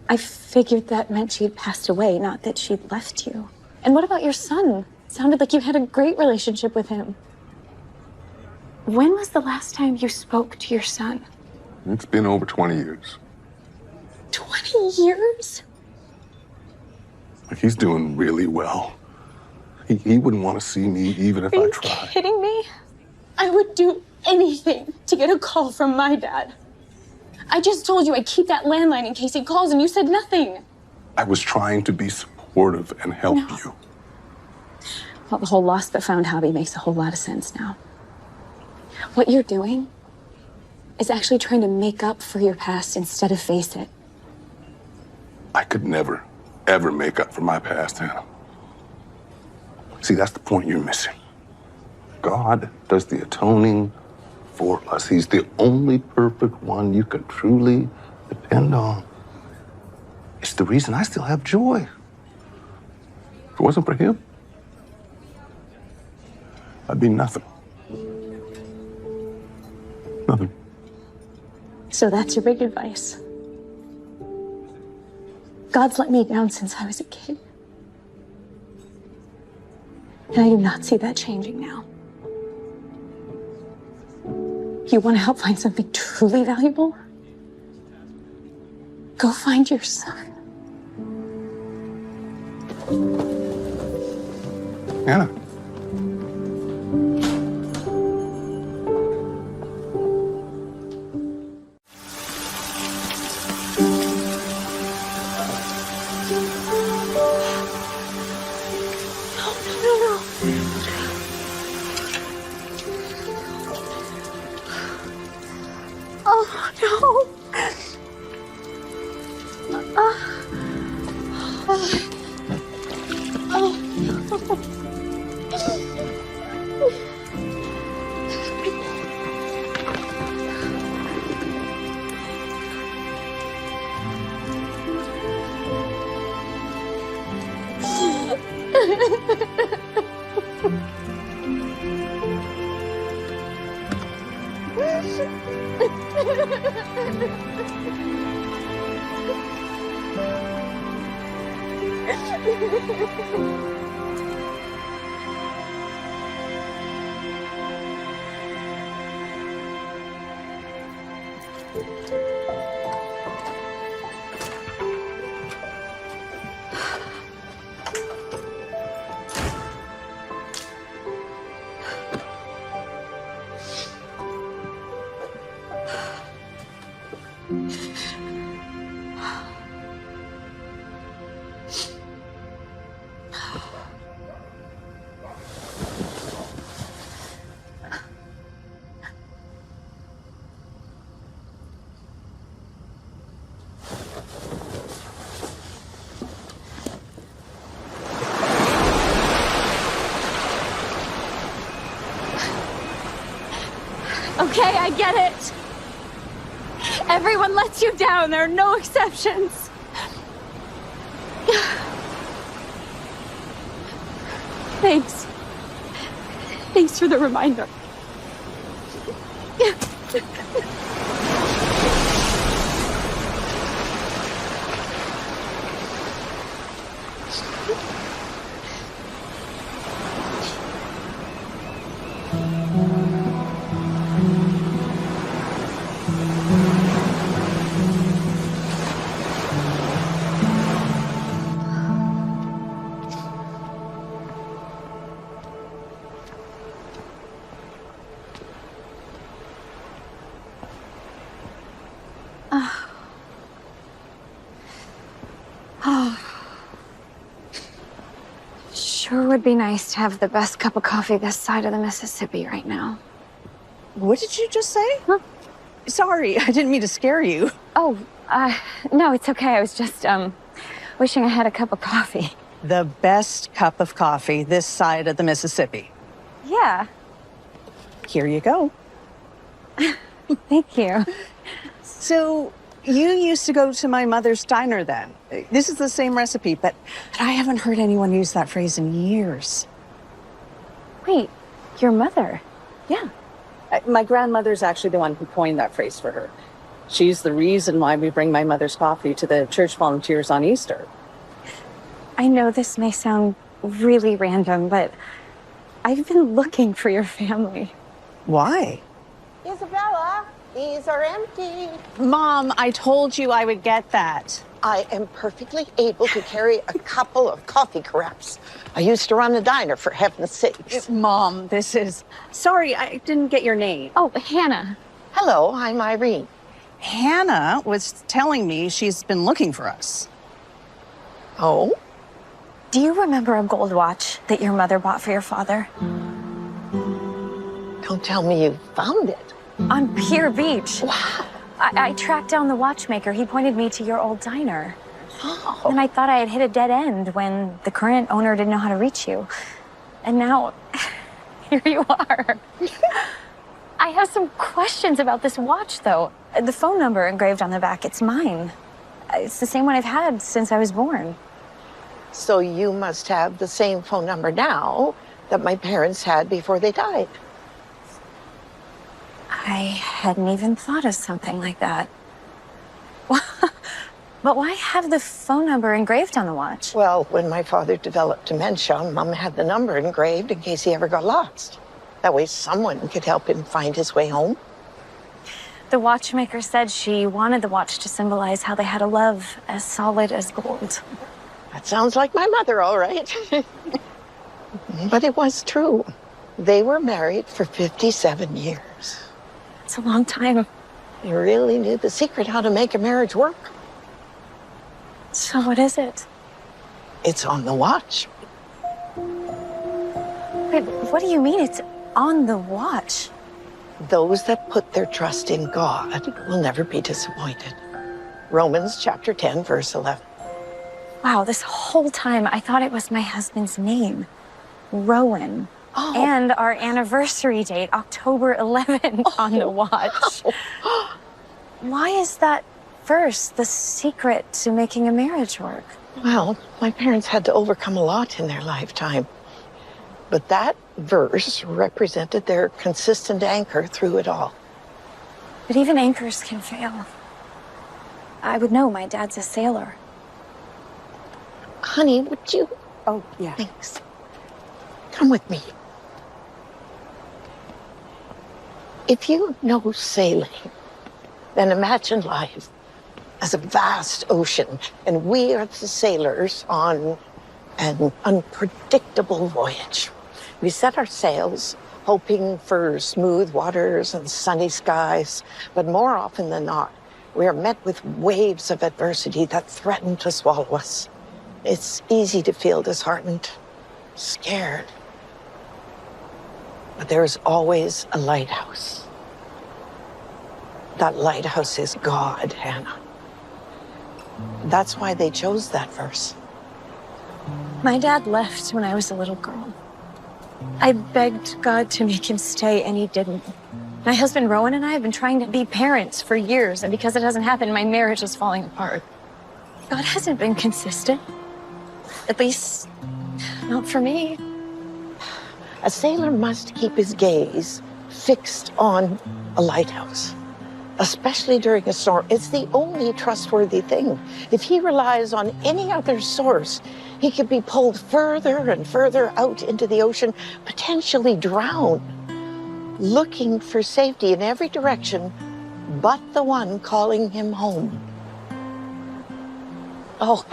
I figured that meant she'd passed away, not that she'd left you. And what about your son? It sounded like you had a great relationship with him. When was the last time you spoke to your son? It's been over 20 years. 20 years? Like, he's doing really well. He wouldn't want to see me even if I tried. Are you kidding me? I would do anything to get a call from my dad. I just told you I'd keep that landline in case he calls, and you said nothing. I was trying to be supportive and help you. Well, the whole lost but found hobby makes a whole lot of sense now. What you're doing is actually trying to make up for your past instead of face it. I could never, ever make up for my past, Hannah. See, that's the point you're missing. God does the atoning for us. He's the only perfect one you can truly depend on. It's the reason I still have joy. If it wasn't for him, I'd be nothing. Nothing. So that's your big advice. God's let me down since I was a kid. And I do not see that changing now. You want to help find something truly valuable? Go find your son. Hannah. Oh, no. Okay, I get it. Everyone lets you down. There are no exceptions. Thanks. Thanks for the reminder. Sure would be nice to have the best cup of coffee this side of the Mississippi right now. What did you just say? Huh? Sorry, I didn't mean to scare you. Oh, no, it's okay. I was just, wishing I had a cup of coffee. The best cup of coffee this side of the Mississippi. Yeah. Here you go. Thank you. So, you used to go to my mother's diner then. This is the same recipe, but I haven't heard anyone use that phrase in years. Wait, your mother? Yeah. My grandmother's actually the one who coined that phrase for her. She's the reason why we bring my mother's coffee to the church volunteers on Easter. I know this may sound really random, but I've been looking for your family. Why? Isabella, these are empty. Mom, I told you I would get that. I am perfectly able to carry a couple of coffee carafes. I used to run a diner, for heaven's sakes. Mom, this is... Sorry, I didn't get your name. Oh, Hannah. Hello, I'm Irene. Hannah was telling me she's been looking for us. Oh? Do you remember a gold watch that your mother bought for your father? Don't tell me you found it. On Pier Beach. Wow. I tracked down the watchmaker. He pointed me to your old diner. Oh. And I thought I had hit a dead end when the current owner didn't know how to reach you. And now, here you are. I have some questions about this watch, though. The phone number engraved on the back, it's mine. It's the same one I've had since I was born. So you must have the same phone number now that my parents had before they died. I hadn't even thought of something like that. But why have the phone number engraved on the watch? Well, when my father developed dementia, Mom had the number engraved in case he ever got lost. That way someone could help him find his way home. The watchmaker said she wanted the watch to symbolize how they had a love as solid as gold. That sounds like my mother, all right. But it was true. They were married for 57 years. It's a long time. They really knew the secret how to make a marriage work. So what is it? It's on the watch. Wait, what do you mean it's on the watch? Those that put their trust in God will never be disappointed. Romans chapter 10, verse 11. Wow, this whole time I thought it was my husband's name, Rowan. Oh. And our anniversary date, October 11th, on the watch. Why is that verse the secret to making a marriage work? Well, my parents had to overcome a lot in their lifetime. But that verse represented their consistent anchor through it all. But even anchors can fail. I would know, my dad's a sailor. Honey, would you? Oh, yeah. Thanks. Come with me. If you know sailing, then imagine life as a vast ocean, and we are the sailors on an unpredictable voyage. We set our sails, hoping for smooth waters and sunny skies, but more often than not, we are met with waves of adversity that threaten to swallow us. It's easy to feel disheartened, scared. But there is always a lighthouse. That lighthouse is God, Hannah. That's why they chose that verse. My dad left when I was a little girl. I begged God to make him stay, and he didn't. My husband Rowan and I have been trying to be parents for years, and because it hasn't happened, my marriage is falling apart. God hasn't been consistent. At least, not for me. A sailor must keep his gaze fixed on a lighthouse, especially during a storm. It's the only trustworthy thing. If he relies on any other source, he could be pulled further and further out into the ocean, potentially drown, looking for safety in every direction but the one calling him home. Oh,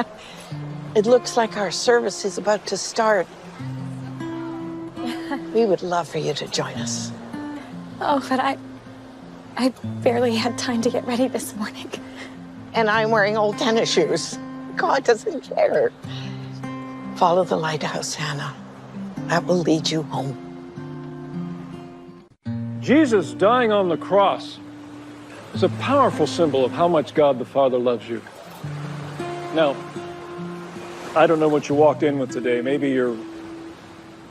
it looks like our service is about to start. We would love for you to join us. Oh, but I barely had time to get ready this morning. And I'm wearing old tennis shoes. God doesn't care. Follow the lighthouse, Hannah. That will lead you home. Jesus dying on the cross is a powerful symbol of how much God the Father loves you. Now, I don't know what you walked in with today. Maybe you're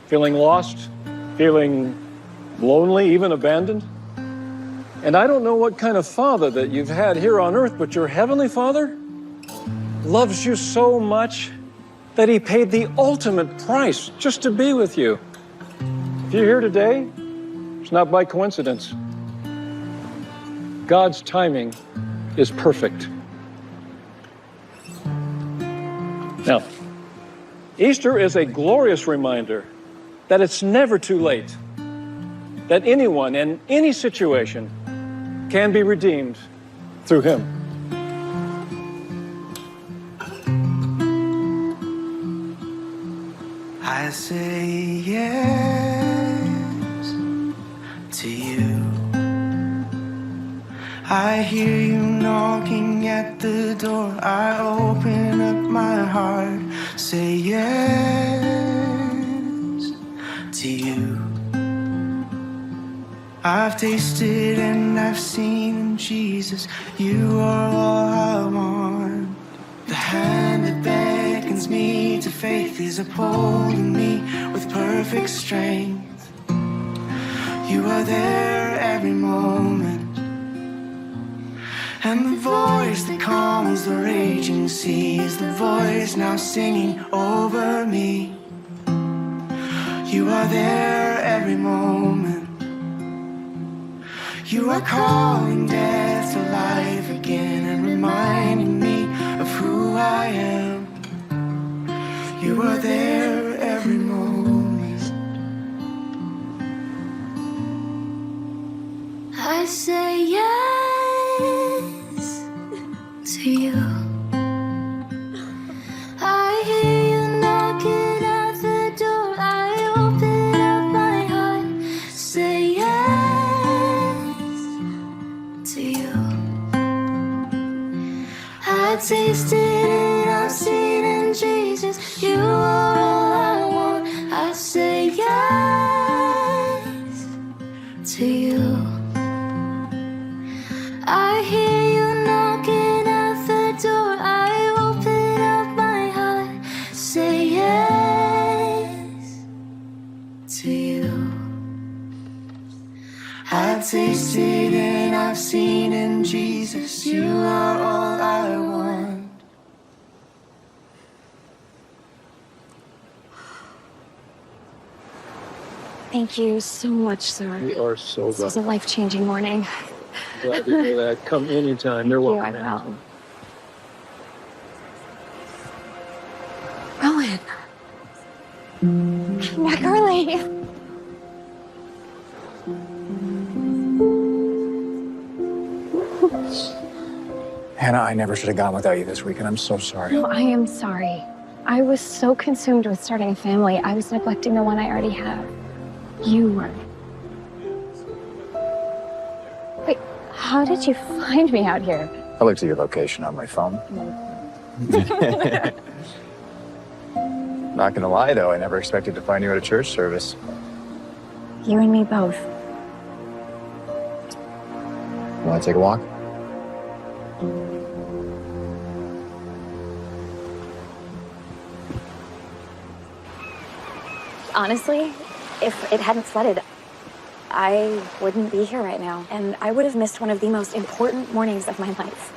feeling lost, feeling lonely, even abandoned. And I don't know what kind of father that you've had here on earth, but your heavenly Father loves you so much that he paid the ultimate price just to be with you. If you're here today, it's not by coincidence. God's timing is perfect. Now, Easter is a glorious reminder that it's never too late, that anyone in any situation can be redeemed through him. I say yes to you. I hear you knocking at the door. I open up my heart. Say yes to you. I've tasted and I've seen Jesus. You are all I want. The hand that beckons me to faith is upholding me with perfect strength. You are there every moment. And the voice that calms the raging sea is the voice now singing over me. You are there every moment. You are calling death to life again and reminding me of who I am. You are there every moment. I say yes to you. I hear you knocking at the door. I open up my heart. Say yes to you. I tasted and I've seen in Jesus. You are all I want. I say yes. to you. I've tasted and I've seen in Jesus, you are all I want. Thank you so much, sir. You are so This was a welcome. life-changing morning. Glad to hear that. Come anytime. You're Thank you, welcome. I will. Rowan. Came back early. Hannah, I never should have gone without you this weekend. I'm so sorry. No, I am sorry. I was so consumed with starting a family, I was neglecting the one I already have. You were. Wait, how did you find me out here? I looked at your location on my phone. Not gonna lie, though, I never expected to find you at a church service. You and me both. Want to take a walk? Honestly, if it hadn't flooded, I wouldn't be here right now, and I would have missed one of the most important mornings of my life.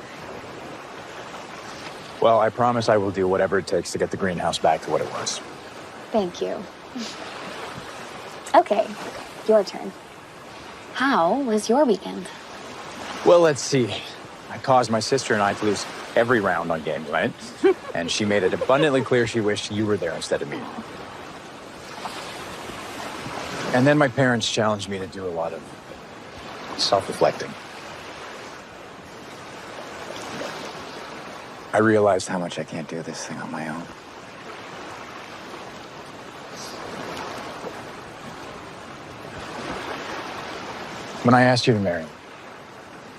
Well, I promise I will do whatever it takes to get the greenhouse back to what it was. Thank you. Okay, your turn. How was your weekend? Well, let's see. I caused my sister and I to lose every round on game night, and she made it abundantly clear she wished you were there instead of me. And then my parents challenged me to do a lot of self-reflecting. I realized how much I can't do this thing on my own. When I asked you to marry me,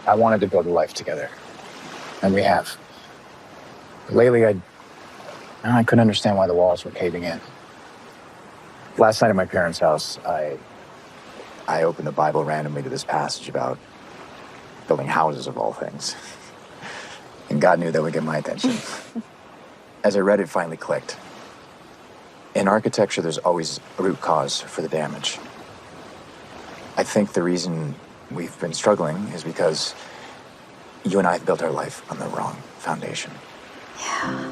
I wanted to build a life together. And we have. But lately, I couldn't understand why the walls were caving in. Last night at my parents' house, I opened the Bible randomly to this passage about building houses of all things. And God knew that would get my attention. As I read, it finally clicked. In architecture, there's always a root cause for the damage. I think the reason we've been struggling is because you and I have built our life on the wrong foundation. Yeah.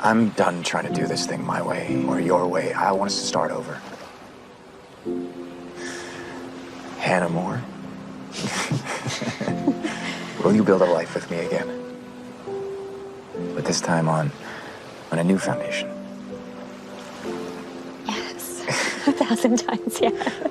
I'm done trying to do this thing my way or your way. I want us to start over. Hannah Moore, will you build a life with me again? But this time on a new foundation. Yes. 1,000 times yes.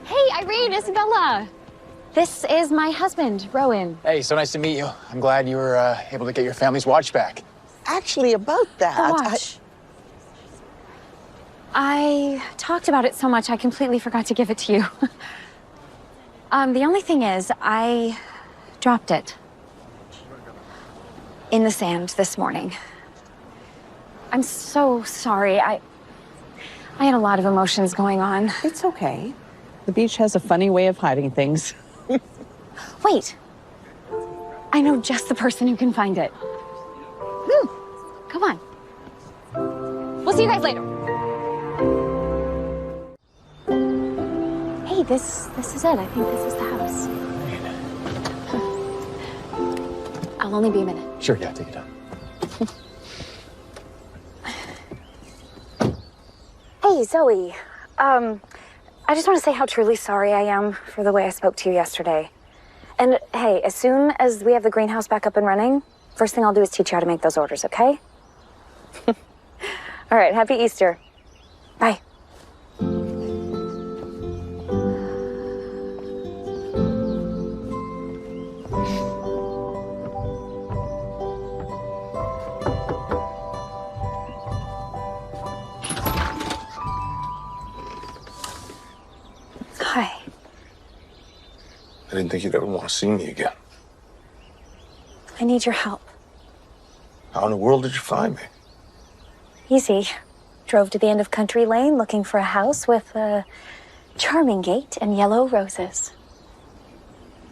Hey, Irene, Isabella. This is my husband, Rowan. Hey, so nice to meet you. I'm glad you were able to get your family's watch back. Actually, about that, The watch. I talked about it so much, I completely forgot to give it to you. The only thing is, I dropped it in the sand this morning. I'm so sorry. I had a lot of emotions going on. It's okay. The beach has a funny way of hiding things. Wait. I know just the person who can find it. Come on. We'll see you guys later. Hey, this is it. I think this is the house. I'll only be a minute. Sure, yeah, take it down. Hey, Zoe. I just want to say how truly sorry I am for the way I spoke to you yesterday. And hey, as soon as we have the greenhouse back up and running, first thing I'll do is teach you how to make those orders, okay? All right, happy Easter. Bye. Hi. I didn't think you'd ever want to see me again. I need your help. How in the world did you find me? Easy. drove to the end of Country Lane looking for a house with a charming gate and yellow roses.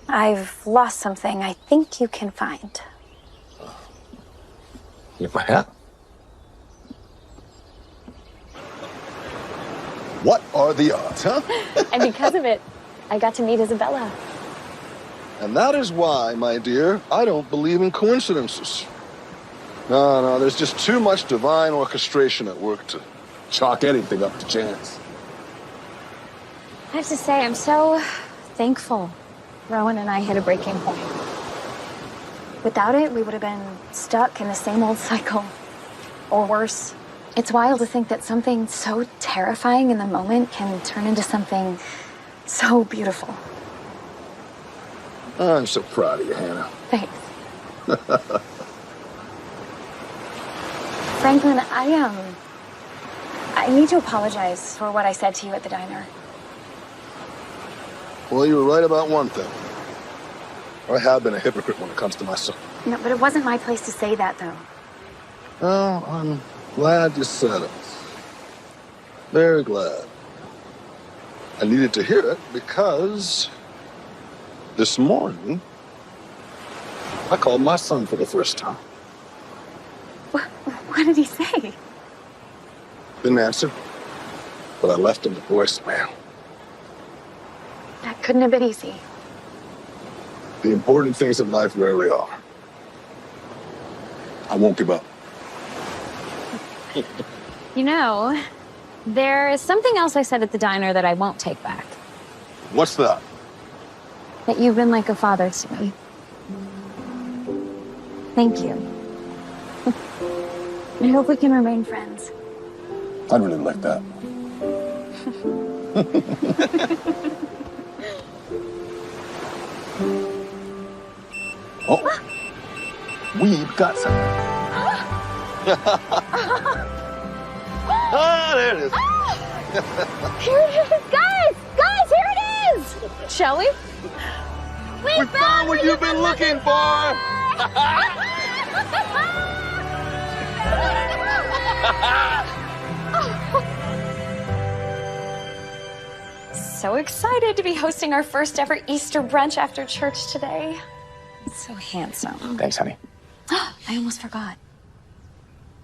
I've lost something I think you can find. Get my hat. What are the odds, huh? And because of it, I got to meet Isabella. And that is why, my dear, I don't believe in coincidences. No, there's just too much divine orchestration at work to chalk anything up to chance. I have to say, I'm so thankful Rowan and I hit a breaking point. Without it, we would have been stuck in the same old cycle. Or worse. It's wild to think that something so terrifying in the moment can turn into something so beautiful. I'm so proud of you, Hannah. Thanks. Franklin, I need to apologize for what I said to you at the diner. Well, you were right about one thing. I have been a hypocrite when it comes to my son. No, but it wasn't my place to say that, though. Oh, I'm glad you said it. Very glad. I needed to hear it because this morning I called my son for the first time. What did he say? Didn't answer, but I left him a voicemail. That couldn't have been easy. The important things in life rarely are. I won't give up. You know, there is something else I said at the diner that I won't take back. What's that? That you've been like a father to me. Thank you. I hope we can remain friends. I'd really like that. Oh, we've got something. Ah, there it is. Here it is, guys! Guys, here it is! Shall we? We found what you've been looking for! So excited to be hosting our first ever Easter brunch after church today. So handsome. Thanks, honey. I almost forgot.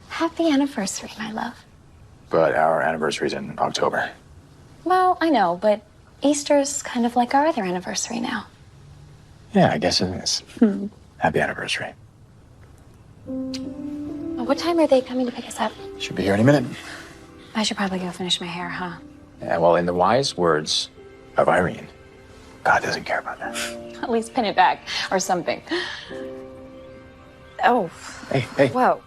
Happy anniversary, my love. But our anniversary's in October. Well, I know, but Easter's kind of like our other anniversary now. Yeah, I guess it is. Happy anniversary. What time are they coming to pick us up? Should be here any minute. I should probably go finish my hair, huh? Yeah, well, in the wise words of Irene, God doesn't care about that. At least pin it back or something. Oh. Hey. Whoa.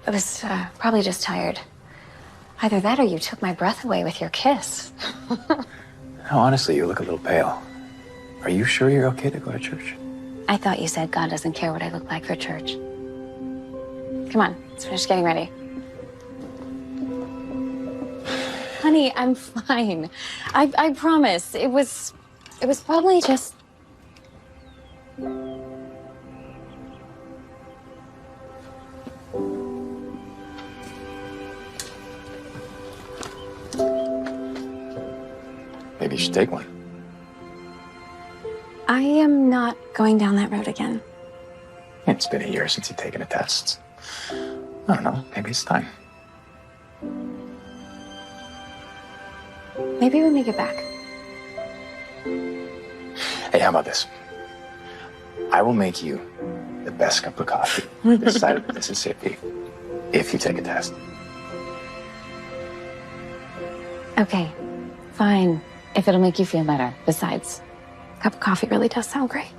I was probably just tired. Either that or you took my breath away with your kiss. No, honestly, you look a little pale. Are you sure you're okay to go to church? I thought you said God doesn't care what I look like for church. Come on, let's finish getting ready. Honey, I'm fine. I promise. It was probably just... Maybe you should take one. I am not going down that road again. It's been a year since you've taken a test. I don't know, maybe it's time. Maybe we make it back. Hey, how about this? I will make you the best cup of coffee this side of the Mississippi if you take a test. Okay, fine. If it'll make you feel better. Besides, a cup of coffee really does sound great.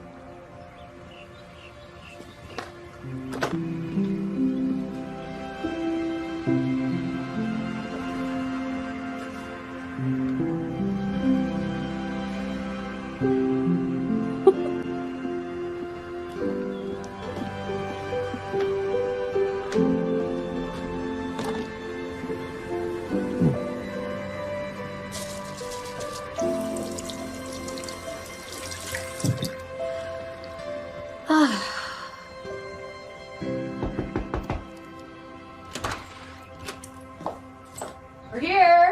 here.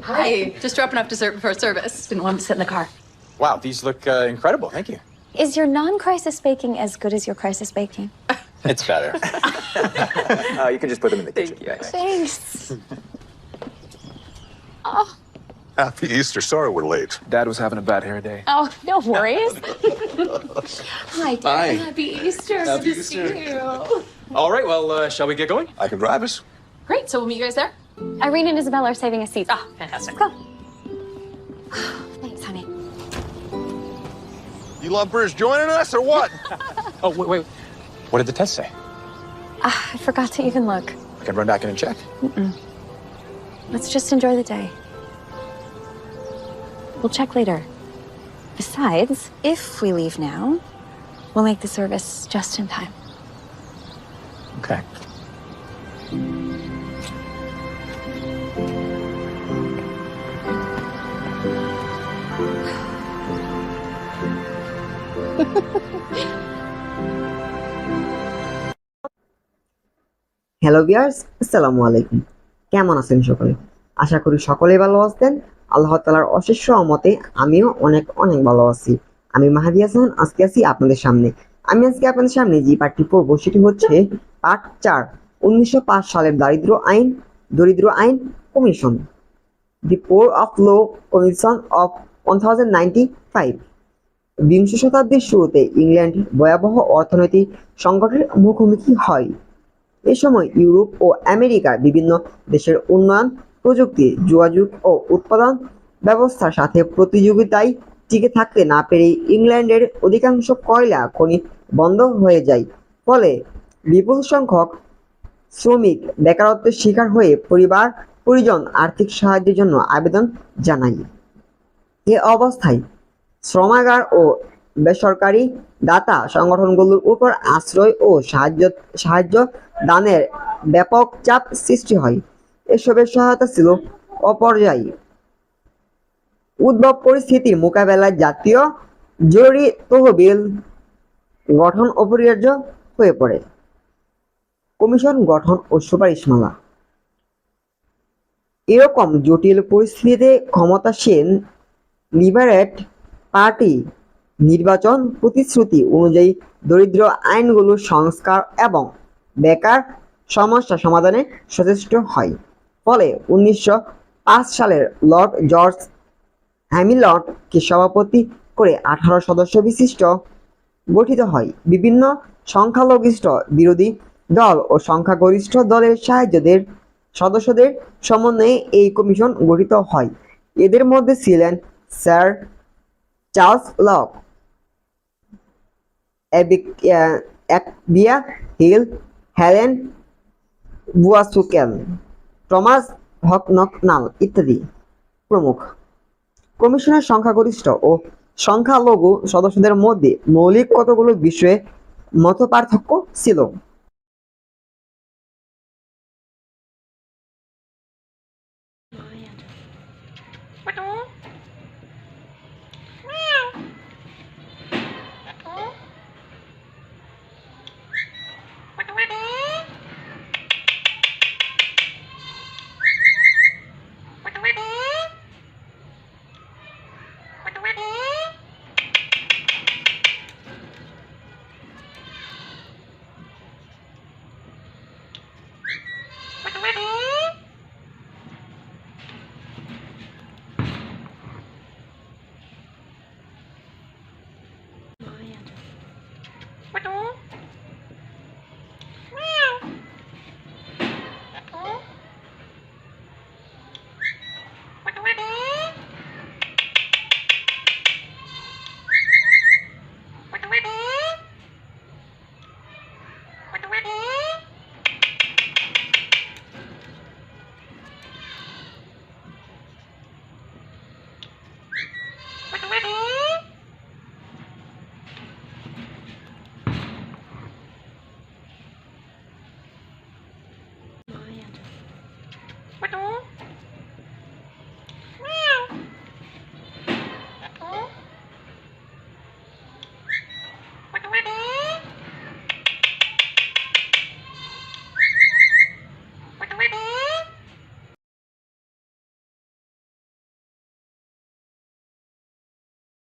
Hi. Just dropping off dessert before service. Didn't want to sit in the car. Wow, these look incredible. Thank you. Is your non-crisis baking as good as your crisis baking? It's better. You can just put them in the kitchen. Thanks. Oh, Happy Easter. Sorry we're late. Dad was having a bad hair day. Oh, no worries. Hi, Dad. Hi. Happy Easter. Happy Good to Easter. see you. All right, well, shall we get going? I can drive us. Great. So we'll meet you guys there? Irene and Isabel are saving us seats. Ah, fantastic. Go. Thanks, honey. You lovebirds joining us or what? Oh, wait. What did the test say? I forgot to even look. I can run back in and check. Let's just enjoy the day. We'll check later. Besides, if we leave now, we'll make the service just in time. Okay. Hello viewers, আসসালামু আলাইকুম। কেমন আছেন সকলে? আশা করি সকলেই ভালো আছেন। আল্লাহ তাআলার অশেষ রহমতে আমিও অনেক ভালো আছি। আমি মাহাদি হাসান, আজকে আছি আপনাদের সামনে। আমি আজকে আপনাদের সামনে যে পাঠটি পড়ব সেটি হচ্ছে পার্ট 4, 1905 সালের দরিদ্র আইন commission, the poor of law commission of 1095। বিংশ শতাব্দীর শুরুতে ইংল্যান্ড ভয়াবহ অর্থনৈতিক সংকটের মুখোমুখি হয়। এ সময় ইউরোপ ও আমেরিকার বিভিন্ন দেশের উন্নয়ন, প্রযুক্তি, যোগাযোগ ও উৎপাদন ব্যবস্থার সাথে প্রতিযোগিতায় টিকে থাকতে না পেরে ইংল্যান্ডের অধিকাংশ কয়লা খনি বন্ধ হয়ে যায়। ফলে বিপুল সংখ্যক শ্রমিক বেকারত্বের শিকার হয়ে পরিজন আর্থিক সাহায্যের জন্য আবেদন জানায়। এ অবস্থায় শ্রমাগার ও বেসরকারি দাতা সংগঠনগুলোর উপর আশ্রয় ও সাহায্য দানের ব্যাপক চাপ সৃষ্টি হয়। এসবের সহায়তা ছিল অপর্যায়ী। উদ্ভব পরিস্থিতির মোকাবেলায় জাতীয় জরুরি তহবিল গঠন অপরিহার্য হয়ে পড়ে। কমিশন গঠন ও সুপারিশমালা। এরকম জটিল পরিস্থিতিতে ক্ষমতাসীন লিবারেট পার্টি নির্বাচন প্রতিশ্রুতি অনুযায়ী দরিদ্র আইনগুলোর সংস্কার এবং বেকার সমস্যা সমাধানে সচেষ্ট হয়। ফলে 1905 সালের লর্ড জর্জ হ্যামিল্টনকে সভাপতি করে 18 সদস্য বিশিষ্ট গঠিত হয়। বিভিন্ন সংখ্যালঘিষ্ঠ বিরোধী দল ও সংখ্যাগরিষ্ঠ দলের সদস্যদের সমন্বয়ে এই কমিশন গঠিত হয়। এদের মধ্যে ছিলেন স্যার চার্লস লক, একবিয়া হিল, হেলেন বুয়াসুকেল, টমাস হকনকনাল ইত্যাদি প্রমুখ। কমিশনের সংখ্যাগরিষ্ঠ ও সংখ্যালঘু সদস্যদের মধ্যে মৌলিক কতগুলো বিষয়ে মতপার্থক্য ছিল।